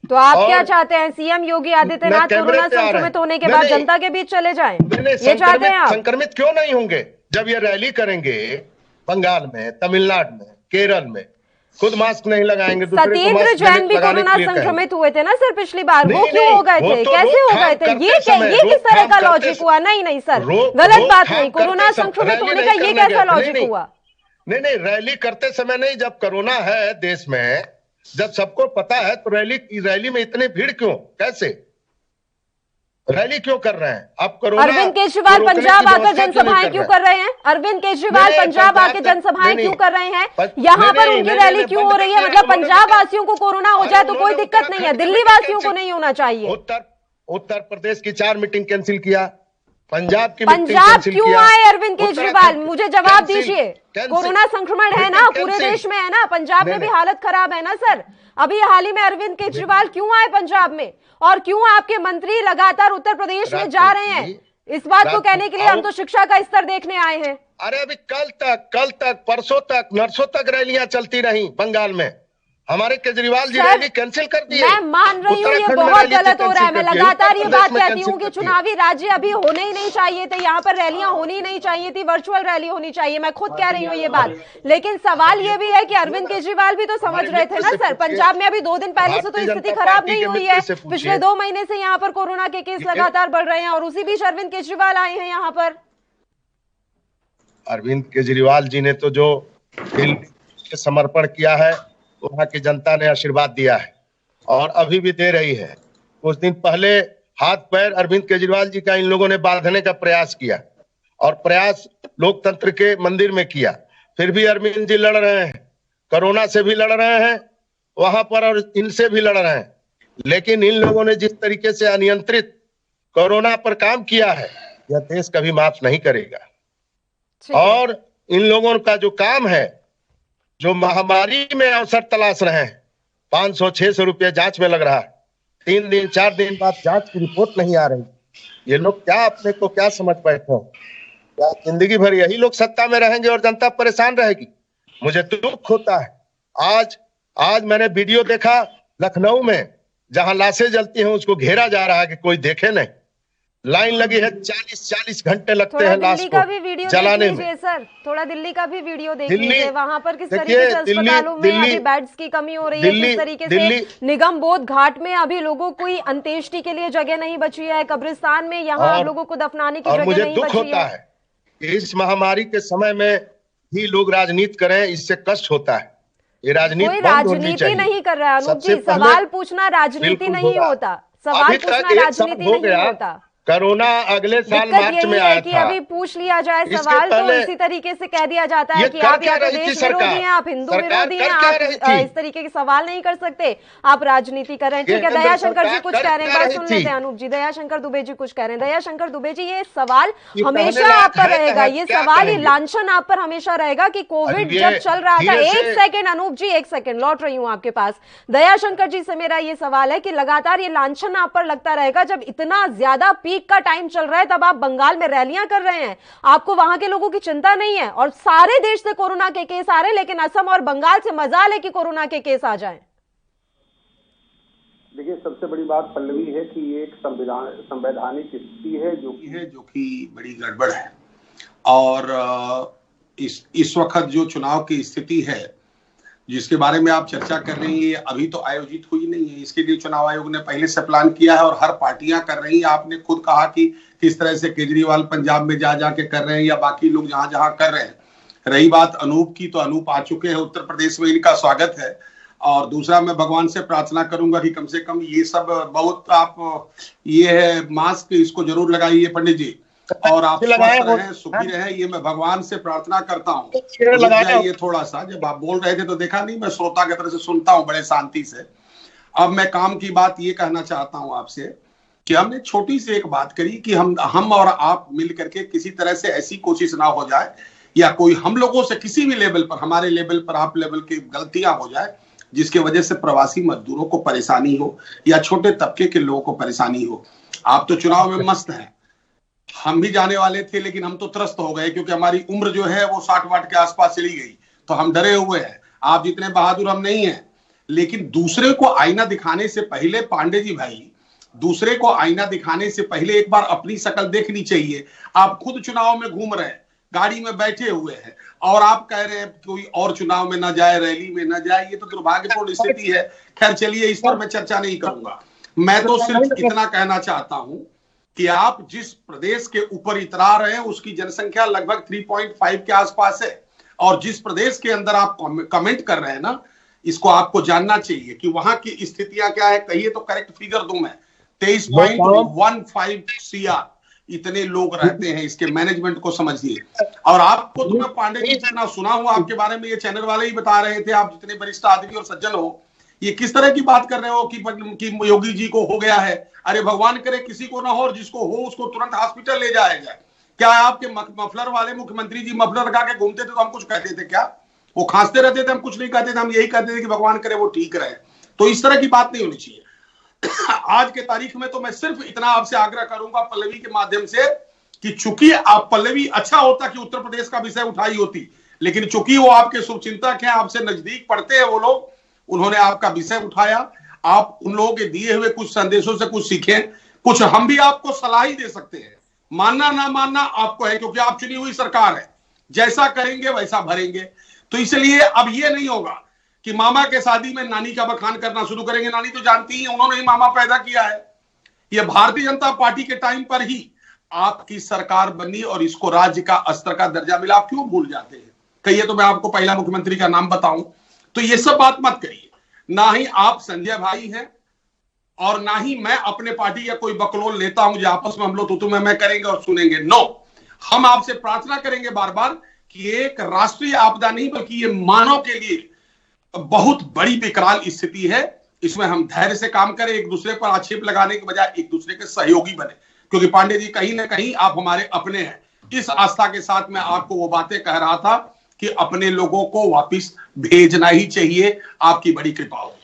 तो आप क्या चाहते हैं? सीएम योगी आदित्यनाथ कोरोना संक्रमित होने के बाद जनता के बीच चले जाएं? ये चाहते हैं आप? संक्रमित क्यों नहीं होंगे? जब ये रैली करेंगे बंगाल में, तमिलनाडु में, केरल में, खुद मास्क नहीं लगाएंगे। सत्येंद्र जैन भी कोरोना संक्रमित हुए थे ना सर पिछली बार, वो क्यों हो गए थे? कैसे हो गए थे? ये किस तरह का लॉजिक हुआ? नहीं सर, गलत बात नहीं। कोरोना संक्रमित होने का ये कैसा लॉजिक हुआ? नहीं, रैली करते समय नहीं, जब कोरोना है देश में, जब सबको पता है, तो रैली में इतनी भीड़ क्यों? कैसे रैली क्यों कर रहे हैं? आप कोरोना अरविंद केजरीवाल पंजाब आकर जनसभाएं क्यों कर रहे हैं? अरविंद केजरीवाल पंजाब आके जनसभाएं क्यों कर रहे हैं? यहाँ पर उनकी रैली क्यों हो रही है? मतलब पंजाब वासियों को कोरोना हो जाए तो कोई दिक्कत नहीं है, दिल्ली वासियों को नहीं होना चाहिए। उत्तर प्रदेश की 4 मीटिंग कैंसिल किया, पंजाब क्यों आए अरविंद केजरीवाल? मुझे जवाब दीजिए। कोरोना संक्रमण है ना, पूरे देश में है ना, पंजाब में भी हालत खराब है ना सर। अभी हाल ही में अरविंद केजरीवाल क्यों आए पंजाब में, और क्यों आपके मंत्री लगातार उत्तर प्रदेश में जा रहे हैं? इस बात को कहने के लिए हम तो शिक्षा का स्तर देखने आए हैं। अरे अभी कल तक परसों तक नरसों तक रैलियां चलती रही बंगाल में, हमारे केजरीवाल जी रैली कैंसिल कर दिए। मैं मान रही हूँ ये बहुत गलत हो रहा है, मैं लगातार ये बात कहती हूँ कि चुनावी राज्य अभी होने ही नहीं चाहिए थे, यहाँ पर रैलियां होनी ही नहीं चाहिए थी, वर्चुअल रैली होनी चाहिए। मैं खुद कह रही हूँ ये बात, लेकिन सवाल ये भी है कि अरविंद केजरीवाल भी तो समझ रहे थे ना सर। पंजाब में अभी 2 दिन पहले से तो स्थिति खराब नहीं हुई है, पिछले 2 महीने से यहाँ पर कोरोना के केस लगातार बढ़ रहे हैं, और उसी बीच अरविंद केजरीवाल आए हैं यहाँ पर। अरविंद केजरीवाल जी ने तो जो समर्पण किया है, वहां की जनता ने आशीर्वाद दिया है और अभी भी दे रही है। कुछ दिन पहले हाथ पैर अरविंद केजरीवाल जी का इन लोगों ने बांधने का प्रयास किया, और प्रयास लोकतंत्र के मंदिर में किया, फिर भी अरविंद जी लड़ रहे हैं, कोरोना से भी लड़ रहे हैं वहां पर, और इनसे भी लड़ रहे हैं। लेकिन इन लोगों ने जिस तरीके से अनियंत्रित कोरोना पर काम किया है, यह देश कभी माफ नहीं करेगा। और इन लोगों का जो काम है, जो महामारी में अवसर तलाश रहे हैं, 500-600 रुपया जांच में लग रहा है, 3 दिन 4 दिन बाद जांच की रिपोर्ट नहीं आ रही। ये लोग क्या अपने को क्या समझ बैठे हो? क्या जिंदगी भर यही लोग सत्ता में रहेंगे और जनता परेशान रहेगी? मुझे दुख होता है। आज मैंने वीडियो देखा लखनऊ में, जहां लाशें जलती हैं उसको घेरा जा रहा है कि कोई देखे नहीं। लाइन लगी है, 40 घंटे लगते हैं लाश को जलाने में। सर थोड़ा दिल्ली का भी वीडियो देख लीजिए, वहां पर किस तरीके से अस्पतालों में अभी बेड्स की कमी हो रही है, किस तरीके से निगम बोध घाट में अभी लोगों को अंत्येष्टि के लिए जगह नहीं बची है, कब्रिस्तान में यहाँ लोगों को दफनाने की जगह नहीं बची है। मुझे दुख होता है कि इस महामारी के समय में ही लोग राजनीति करें, इससे कष्ट होता है। ये राजनीति नहीं कर रहा है अनूप जी, सवाल पूछना राजनीति नहीं होता, सवाल पूछना राजनीति नहीं होता। कोरोना अगले साल मार्च में आया कि अभी पूछ लिया जाए सवाल, तो इसी तरीके से कह दिया जाता है कि आप या तो देश विरोधी हैं, आप हिंदू विरोधी हैं, आप इस तरीके के सवाल नहीं कर सकते, आप राजनीति कर रहे हैं। ठीक है, दयाशंकर जी कुछ कह रहे हैं, बात सुन लेते हैं अनूप जी। दयाशंकर दुबे जी कुछ कह रहे हैं। दयाशंकर दुबे जी, ये सवाल हमेशा आप पर रहेगा, ये सवाल, ये लांछन आप पर हमेशा रहेगा कि कोविड जब चल रहा था। 1 सेकेंड अनूप जी, 1 सेकेंड, लौट रही हूँ आपके पास। दयाशंकर जी से मेरा ये सवाल है कि लगातार ये लांछन आप पर लगता रहेगा, जब इतना ज्यादा पीक का टाइम चल रहा है तब आप बंगाल में रैलियां कर रहे हैं, आपको वहां के लोगों की चिंता नहीं है, और सारे देश से कोरोना के केस आ रहे हैं, लेकिन असम और बंगाल से मजाल है कि कोरोना के केस आ जाएं। देखिए, सबसे बड़ी बात पल्लवी है कि ये एक संवैधानिक स्थिति है जो कि बड़ी गड़बड़ है। और इस वक्त जो चुनाव की स्थिति है जिसके बारे में आप चर्चा कर रही हैं, अभी तो आयोजित हुई नहीं है। इसके लिए चुनाव आयोग ने पहले से प्लान किया है और हर पार्टियां कर रही हैं। आपने खुद कहा कि किस तरह से केजरीवाल पंजाब में जा जाके कर रहे हैं या बाकी लोग जहां जहां कर रहे हैं। रही बात अनूप की, तो अनूप आ चुके हैं उत्तर प्रदेश में, इनका स्वागत है। और दूसरा, मैं भगवान से प्रार्थना करूंगा कि कम से कम ये सब बहुत आप ये है मास्क, इसको जरूर लगाइए पंडित जी, और आप स्वस्थ रहें, सुखी रहें, ये मैं भगवान से प्रार्थना करता हूँ। ये थोड़ा सा, जब आप बोल रहे थे तो देखा नहीं, मैं श्रोता की तरह से सुनता हूँ बड़े शांति से। अब मैं काम की बात ये कहना चाहता हूँ आपसे कि हमने छोटी सी एक बात करी कि हम और आप मिल करके किसी तरह से ऐसी कोशिश ना हो जाए या कोई हम लोगों से किसी भी लेवल पर, हमारे लेवल पर, आप लेवल की गलतियां हो जाए जिसकी वजह से प्रवासी मजदूरों को परेशानी हो या छोटे तबके के लोगों को परेशानी हो। आप तो चुनाव में मस्त हैं, हम भी जाने वाले थे लेकिन हम तो त्रस्त हो गए क्योंकि हमारी उम्र जो है वो 60 वाट के आसपास चली गई, तो हम डरे हुए हैं। आप जितने बहादुर हम नहीं हैं, लेकिन दूसरे को आईना दिखाने से पहले, पांडे जी भाई, दूसरे को आईना दिखाने से पहले एक बार अपनी शक्ल देखनी चाहिए। आप खुद चुनाव में घूम रहे हैं, गाड़ी में बैठे हुए हैं, और आप कह रहे हैं कोई और चुनाव में ना जाए, रैली में ना जाए। ये तो दुर्भाग्यपूर्ण स्थिति है। खैर चलिए, इस पर मैं चर्चा नहीं करूंगा। मैं तो सिर्फ इतना कहना चाहता हूं कि आप जिस प्रदेश के ऊपर इतरा रहे हैं उसकी जनसंख्या लगभग 3.5 के आसपास है, और जिस प्रदेश के अंदर आप कमेंट कर रहे हैं ना, इसको आपको जानना चाहिए कि वहां की स्थितियां क्या है। कहिए तो करेक्ट फिगर दूं मैं, 23.15 CR इतने लोग रहते हैं। इसके मैनेजमेंट को समझिए। और आपको तो मैं पांडे जी जितना सुना हूं आपके बारे में, ये चैनल वाले ही बता रहे थे, आप जितने वरिष्ठ आदमी और सज्जन हो, ये किस तरह की बात कर रहे हो कि योगी जी को हो गया है। अरे भगवान करे किसी को ना हो, और जिसको हो उसको तुरंत हॉस्पिटल ले जाया जाए। क्या आपके मफलर वाले मुख्यमंत्री जी मफलर लगा के घूमते थे तो हम कुछ कहते थे क्या? वो खांसते रहते थे, हम कुछ नहीं कहते थे, हम यही कहते थे कि भगवान करे वो ठीक रहे। तो इस तरह की बात नहीं होनी चाहिए। आज के तारीख में तो मैं सिर्फ इतना आपसे आग्रह करूंगा पल्लवी के माध्यम से कि चूंकि आप पल्लवी, अच्छा होता कि उत्तर प्रदेश का विषय उठाई होती, लेकिन चूंकि वो आपके शुभचिंतक हैं, आपसे नजदीक पड़ते हैं वो लोग, उन्होंने आपका विषय उठाया। आप उन लोगों के दिए हुए कुछ संदेशों से कुछ सीखें, कुछ हम भी आपको सलाह ही दे सकते हैं। मानना ना मानना आपको है, क्योंकि आप चुनी हुई सरकार है, जैसा करेंगे वैसा भरेंगे। तो इसलिए अब ये नहीं होगा कि मामा के शादी में नानी का बखान करना शुरू करेंगे। नानी तो जानती ही, उन्होंने ही मामा पैदा किया है। ये भारतीय जनता पार्टी के टाइम पर ही आपकी सरकार बनी और इसको राज्य का स्तर का दर्जा मिला। आप क्यों भूल जाते हैं? कहिए तो मैं आपको पहला मुख्यमंत्री का नाम बताऊं। तो ये सब बात मत करिए। ना ही आप संजय भाई हैं और ना ही मैं अपने पार्टी या कोई बकलोल लेता हूं जो आपस में हम लोग तो मैं करेंगे और सुनेंगे। नो, हम आपसे प्रार्थना करेंगे बार बार कि एक राष्ट्रीय आपदा नहीं बल्कि ये मानव के लिए बहुत बड़ी विकराल स्थिति है। इसमें हम धैर्य से काम करें, एक दूसरे पर आक्षेप लगाने के बजाय एक दूसरे के सहयोगी बने, क्योंकि पांडे जी कहीं ना कहीं आप हमारे अपने हैं। इस आस्था के साथ मैं आपको वो बातें कह रहा था कि अपने लोगों को वापस भेजना ही चाहिए। आपकी बड़ी कृपा हो।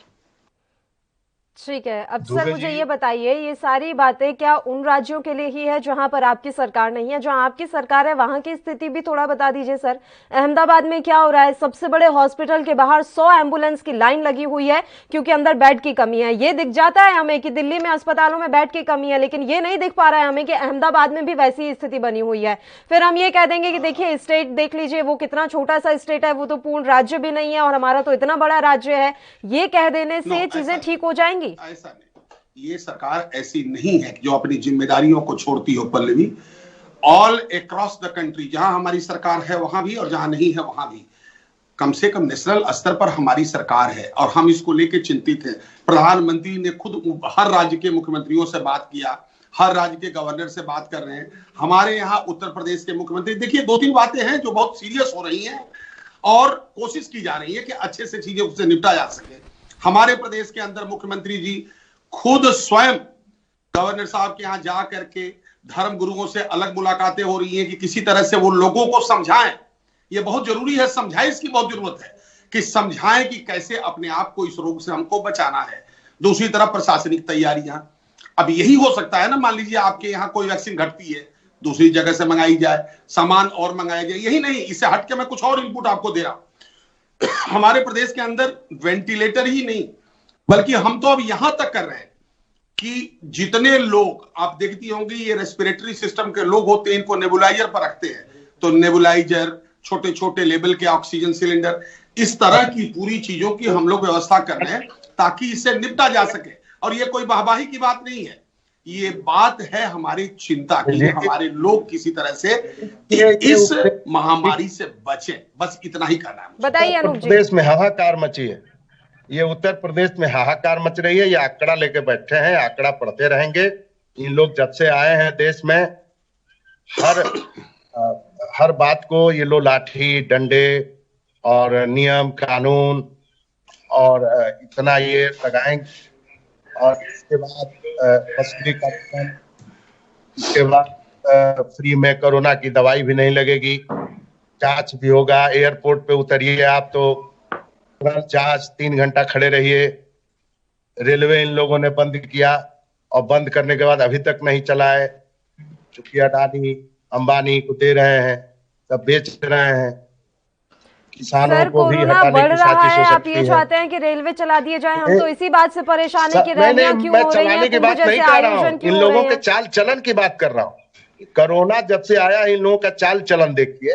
ठीक है। अब सर मुझे ये बताइए, ये सारी बातें क्या उन राज्यों के लिए ही है जहां पर आपकी सरकार नहीं है? जहां आपकी सरकार है वहां की स्थिति भी थोड़ा बता दीजिए सर। अहमदाबाद में क्या हो रहा है? सबसे बड़े हॉस्पिटल के बाहर 100 एम्बुलेंस की लाइन लगी हुई है क्योंकि अंदर बेड की कमी है। ये दिख जाता है हमें कि दिल्ली में अस्पतालों में बेड की कमी है, लेकिन ये नहीं दिख पा रहा है हमें कि अहमदाबाद में भी वैसी स्थिति बनी हुई है। फिर हम ये कह देंगे कि देखिए स्टेट देख लीजिए, वो कितना छोटा सा स्टेट है, वो तो पूर्ण राज्य भी नहीं है, और हमारा तो इतना बड़ा राज्य है। ये कह देने से चीजें ठीक हो जाएंगी? ऐसा नहीं, ये सरकार ऐसी नहीं है जो अपनी जिम्मेदारियों को छोड़ती हो Pallavi. All across the country, जहां हमारी सरकार है वहां भी और जहां नहीं है वहां भी, कम से कम नेशनल स्तर पर हमारी सरकार है और हम इसको लेकर चिंतित हैं। प्रधानमंत्री ने खुद हर राज्य के मुख्यमंत्रियों से बात किया, हर राज्य के गवर्नर से बात कर रहे हैं। हमारे यहाँ उत्तर प्रदेश के मुख्यमंत्री, देखिए 2-3 बातें हैं जो बहुत सीरियस हो रही हैं और कोशिश की जा रही है कि अच्छे से चीजें उससे निपटा जा सके। हमारे प्रदेश के अंदर मुख्यमंत्री जी खुद स्वयं गवर्नर साहब के यहाँ जा करके धर्म गुरुओं से अलग मुलाकातें हो रही हैं कि किसी तरह से वो लोगों को समझाएं। ये बहुत जरूरी है, समझाएं, इसकी बहुत जरूरत है कि समझाएं कि कैसे अपने आप को इस रोग से हमको बचाना है। दूसरी तरफ प्रशासनिक तैयारियां, अब यही हो सकता है ना, मान लीजिए आपके यहाँ कोई वैक्सीन घटती है, दूसरी जगह से मंगाई जाए, सामान और मंगाया जाए। यही नहीं, इससे हटके मैं कुछ और इनपुट आपको दे रहा हूं। हमारे प्रदेश के अंदर वेंटिलेटर ही नहीं, बल्कि हम तो अब यहां तक कर रहे हैं कि जितने लोग आप देखती होंगी ये रेस्पिरेटरी सिस्टम के लोग होते हैं, इनको नेबुलाइजर पर रखते हैं, तो नेबुलाइजर, छोटे छोटे लेवल के ऑक्सीजन सिलेंडर, इस तरह की पूरी चीजों की हम लोग व्यवस्था कर रहे हैं ताकि इससे निपटा जा सके। और ये कोई वाहवाही की बात नहीं है, ये बात है हमारी चिंता की, हमारे लोग किसी तरह से इस महामारी से बचें, बस इतना ही करना है। बताइए उत्तर प्रदेश में हाहाकार मची है, ये उत्तर प्रदेश में हाहाकार मच रही है। ये आंकड़ा लेके बैठे हैं, आंकड़ा पढ़ते रहेंगे। इन लोग जब से आए हैं देश में हर बात को ये लोग लाठी डंडे और नियम कानून और इतना ये लगाएंगे। और इसके बाद मछली का, इसके बाद फ्री में कोरोना की दवाई भी नहीं लगेगी, जांच भी होगा। एयरपोर्ट पे उतरिए आप तो तुरंत जांच, 3 घंटा खड़े रहिए। रेलवे इन लोगों ने बंद किया और बंद करने के बाद अभी तक नहीं चला है। चूंकि अडानी अंबानी को दे रहे हैं, सब बेच रहे हैं। किसानों सर, को भी कोरोना हटाने बढ़ की रहा साजिश है, हो आप सकती ये है। चाहते हैं कि रेलवे चला दिए जाए? हम तो इसी बात से परेशान है कि रैलियां क्यों मैं हो रही चलाने हैं, की बात कुंभ नहीं जैसे कर रहा आयोजन हूँ, क्यों इन हो रहे लोगों के हैं? चाल चलन की बात कर रहा हूँ। कोरोना जब से आया इन लोगों का चाल चलन देखिए।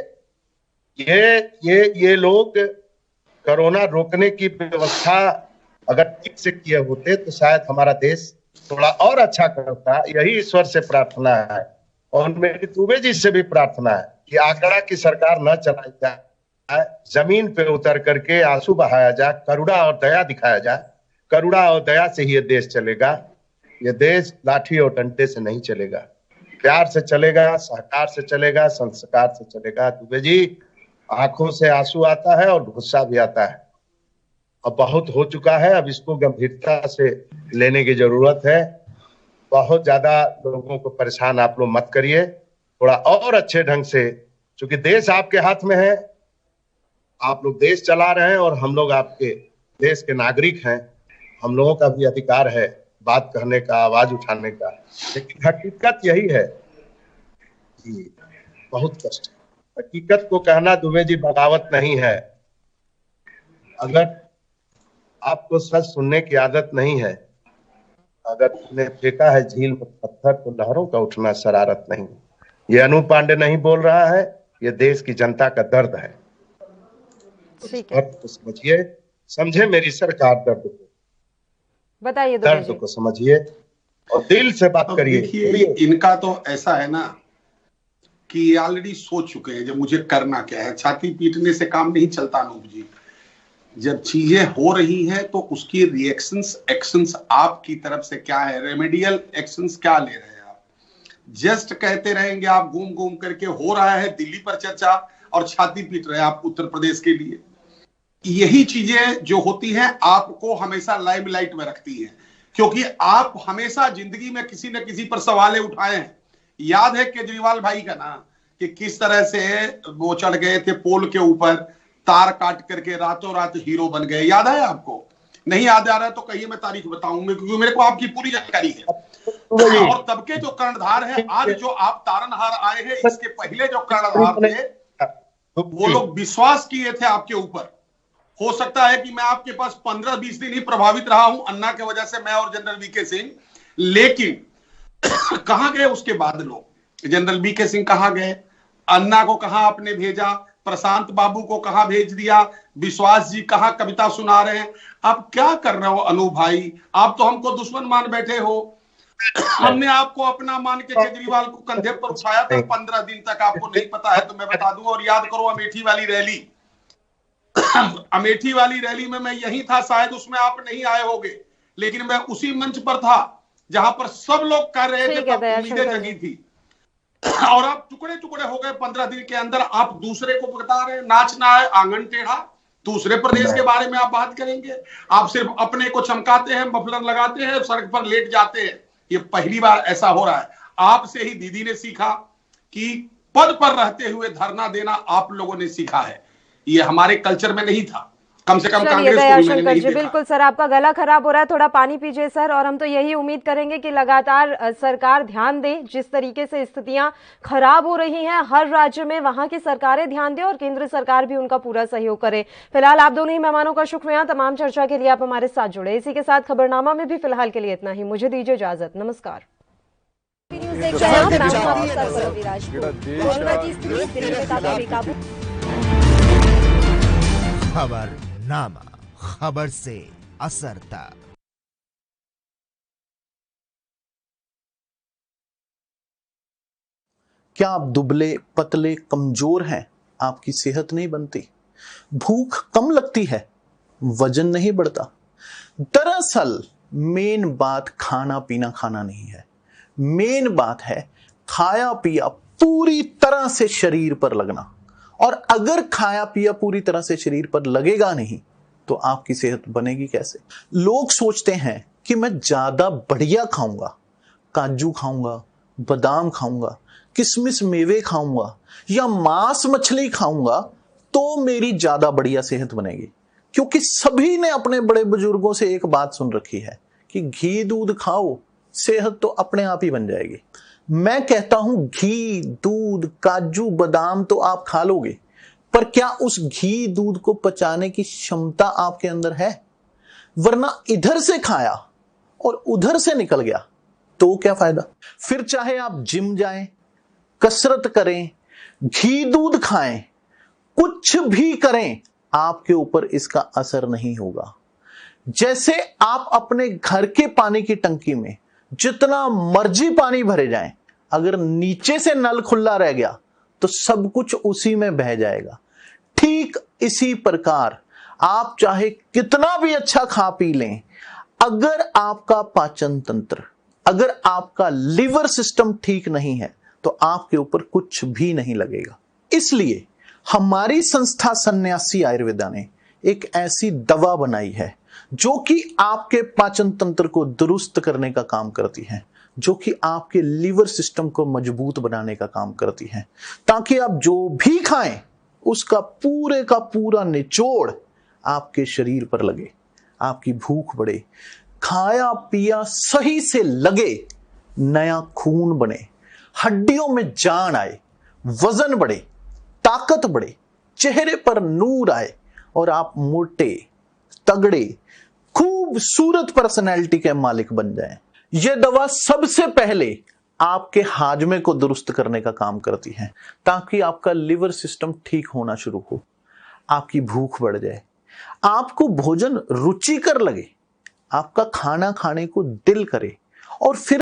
ये लोग कोरोना रोकने की व्यवस्था अगर ठीक से किए होते तो शायद हमारा देश थोड़ा और अच्छा करता। यही ईश्वर से प्रार्थना है और मेरी दुबे जी से भी प्रार्थना है कि आंकड़ा की सरकार न चलाई जाए, जमीन पे उतर करके आंसू बहाया जाए, करुणा और दया दिखाया जाए। करुणा और दया से ही ये देश चलेगा। ये देश लाठी और डंडे से नहीं चलेगा, प्यार से चलेगा, सहकार से चलेगा, संस्कार से चलेगा। दुबे जी, आंखों से आंसू आता है और गुस्सा भी आता है। अब बहुत हो चुका है, अब इसको गंभीरता से लेने की जरूरत है। बहुत ज्यादा लोगों को परेशान आप लोग मत करिए, थोड़ा और अच्छे ढंग से, क्योंकि देश आपके हाथ में है, आप लोग देश चला रहे हैं और हम लोग आपके देश के नागरिक हैं। हम लोगों का भी अधिकार है बात करने का, आवाज उठाने का। लेकिन हकीकत यही है कि बहुत कष्ट है। हकीकत को कहना दुबे जी बगावत नहीं है। अगर आपको सच सुनने की आदत नहीं है, अगर तुमने फेंका है झील में पत्थर तो लहरों का उठना शरारत नहीं। ये अनु पांडे नहीं बोल रहा है, ये देश की जनता का दर्द है। दर्द को समझिए, समझे मेरी सरकार दर्द को, बताइए दर्द को समझिए और दिल से बात करिए। देखिए, इनका तो ऐसा है ना कि ऑलरेडी सोच चुके हैं जब मुझे करना क्या है। छाती पीटने से काम नहीं चलता अनूप जी। जब चीजें हो रही हैं तो उसकी रिएक्शंस, एक्शंस आपकी तरफ से क्या है, रेमेडियल एक्शंस क्या ले रहे हैं आप? जस्ट कहते रहेंगे आप घूम घूम करके, हो रहा है दिल्ली पर चर्चा और छाती पीट रहे हैं आप उत्तर प्रदेश के लिए। यही चीजें जो होती हैं आपको हमेशा लाइमलाइट में रखती हैं, क्योंकि आप हमेशा जिंदगी में किसी न किसी पर सवाल उठाए हैं। याद है केजरीवाल भाई का ना, कि किस तरह से वो चढ़ गए थे पोल के ऊपर, तार काट करके रातों रात हीरो बन गए। याद है आपको? नहीं याद आ रहा है तो कहिए, मैं तारीख बताऊंगा, क्योंकि मेरे को आपकी पूरी जानकारी है। और तब के जो कर्णधार है, आज जो आप तारनहार आए हैं, इसके पहले जो कर्णधार थे वो लोग विश्वास किए थे आपके ऊपर। हो सकता है कि मैं आपके पास 15-20 दिन ही प्रभावित रहा हूं अन्ना के वजह से, मैं और जनरल वीके सिंह। लेकिन कहां गए उसके बाद लोग? जनरल वीके सिंह कहां गए? अन्ना को कहां आपने भेजा? प्रशांत बाबू को कहां भेज दिया? विश्वास जी कहां कविता सुना रहे हैं? आप क्या कर रहे हो अनु भाई? आप तो हमको दुश्मन मान बैठे हो। हमने आपको अपना मान के केजरीवाल को कंधे पर उठाया था 15 दिन तक। आपको नहीं पता है तो मैं बता दूं। और याद करो अमेठी वाली रैली, अमेठी वाली रैली में मैं यही था, शायद उसमें आप नहीं आए होंगे, लेकिन मैं उसी मंच पर था जहां पर सब लोग कह रहे थे, तब उम्मीदें जगी थी। और आप टुकड़े टुकड़े हो गए 15 दिन के अंदर। आप दूसरे को बता रहे हैं नाचना है आंगन टेढ़ा, दूसरे प्रदेश के बारे में आप बात करेंगे। आप सिर्फ अपने को चमकाते हैं, मफलर लगाते हैं, सड़क पर लेट जाते हैं। ये पहली बार ऐसा हो रहा है। आपसे ही दीदी ने सीखा कि पद पर रहते हुए धरना देना आप लोगों ने सीखा है। ये हमारे कल्चर में नहीं था। कम से कम चलिए कांग्रेस को भी मैंने दयाशंकर नहीं जी, देखा। बिल्कुल सर, आपका गला खराब हो रहा है, थोड़ा पानी पीजिए सर। और हम तो यही उम्मीद करेंगे कि लगातार सरकार ध्यान दे, जिस तरीके से स्थितियां खराब हो रही हैं हर राज्य में, वहां की सरकारें ध्यान दे और केंद्र सरकार भी उनका पूरा सहयोग करे। फिलहाल आप दोनों ही मेहमानों का शुक्रिया, तमाम चर्चा के लिए आप हमारे साथ जुड़े। इसी के साथ खबरनामा में भी फिलहाल के लिए इतना ही। मुझे दीजिए इजाजत, नमस्कार। न्यूज़ देख रहे हैं आप, मैं हूं आपके साथ पल्लवी राजपूत। कोरोना की स्थिति दिल्ली में काफी बेकाबू। खबरनामा, खबर से असर तक। क्या आप दुबले पतले कमजोर हैं? आपकी सेहत नहीं बनती, भूख कम लगती है, वजन नहीं बढ़ता? दरअसल मेन बात खाना पीना खाना नहीं है, मेन बात है खाया पिया पूरी तरह से शरीर पर लगना। और अगर खाया पिया पूरी तरह से शरीर पर लगेगा नहीं तो आपकी सेहत बनेगी कैसे? लोग सोचते हैं कि मैं ज्यादा बढ़िया खाऊंगा, काजू खाऊंगा, बादाम खाऊंगा, किशमिश मेवे खाऊंगा या मांस मछली खाऊंगा तो मेरी ज्यादा बढ़िया सेहत बनेगी। क्योंकि सभी ने अपने बड़े बुजुर्गों से एक बात सुन रखी है कि घी दूध खाओ, सेहत तो अपने आप ही बन जाएगी। मैं कहता हूं घी दूध काजू बादाम तो आप खा लोगे, पर क्या उस घी दूध को पचाने की क्षमता आपके अंदर है? वरना इधर से खाया और उधर से निकल गया तो क्या फायदा? फिर चाहे आप जिम जाएं, कसरत करें, घी दूध खाएं, कुछ भी करें, आपके ऊपर इसका असर नहीं होगा। जैसे आप अपने घर के पानी की टंकी में जितना मर्जी पानी भरे जाएं, अगर नीचे से नल खुला रह गया तो सब कुछ उसी में बह जाएगा। ठीक इसी प्रकार आप चाहे कितना भी अच्छा खा पी लें, अगर आपका पाचन तंत्र, अगर आपका लिवर सिस्टम ठीक नहीं है तो आपके ऊपर कुछ भी नहीं लगेगा। इसलिए हमारी संस्था सन्यासी आयुर्वेदा ने एक ऐसी दवा बनाई है जो कि आपके पाचन तंत्र को दुरुस्त करने का काम करती है, जो कि आपके लिवर सिस्टम को मजबूत बनाने का काम करती है, ताकि आप जो भी खाएं उसका पूरे का पूरा निचोड़ आपके शरीर पर लगे, आपकी भूख बढ़े, खाया पिया सही से लगे, नया खून बने, हड्डियों में जान आए, वजन बढ़े, ताकत बढ़े, चेहरे पर नूर आए और आप मोटे तगड़े खूबसूरत पर्सनैलिटी के मालिक बन जाएं। यह दवा सबसे पहले आपके हाजमे को दुरुस्त करने का काम करती है, ताकि आपका लिवर सिस्टम ठीक होना शुरू हो, आपकी भूख बढ़ जाए, आपको भोजन रुचिकर लगे, आपका खाना खाने को दिल करे और फिर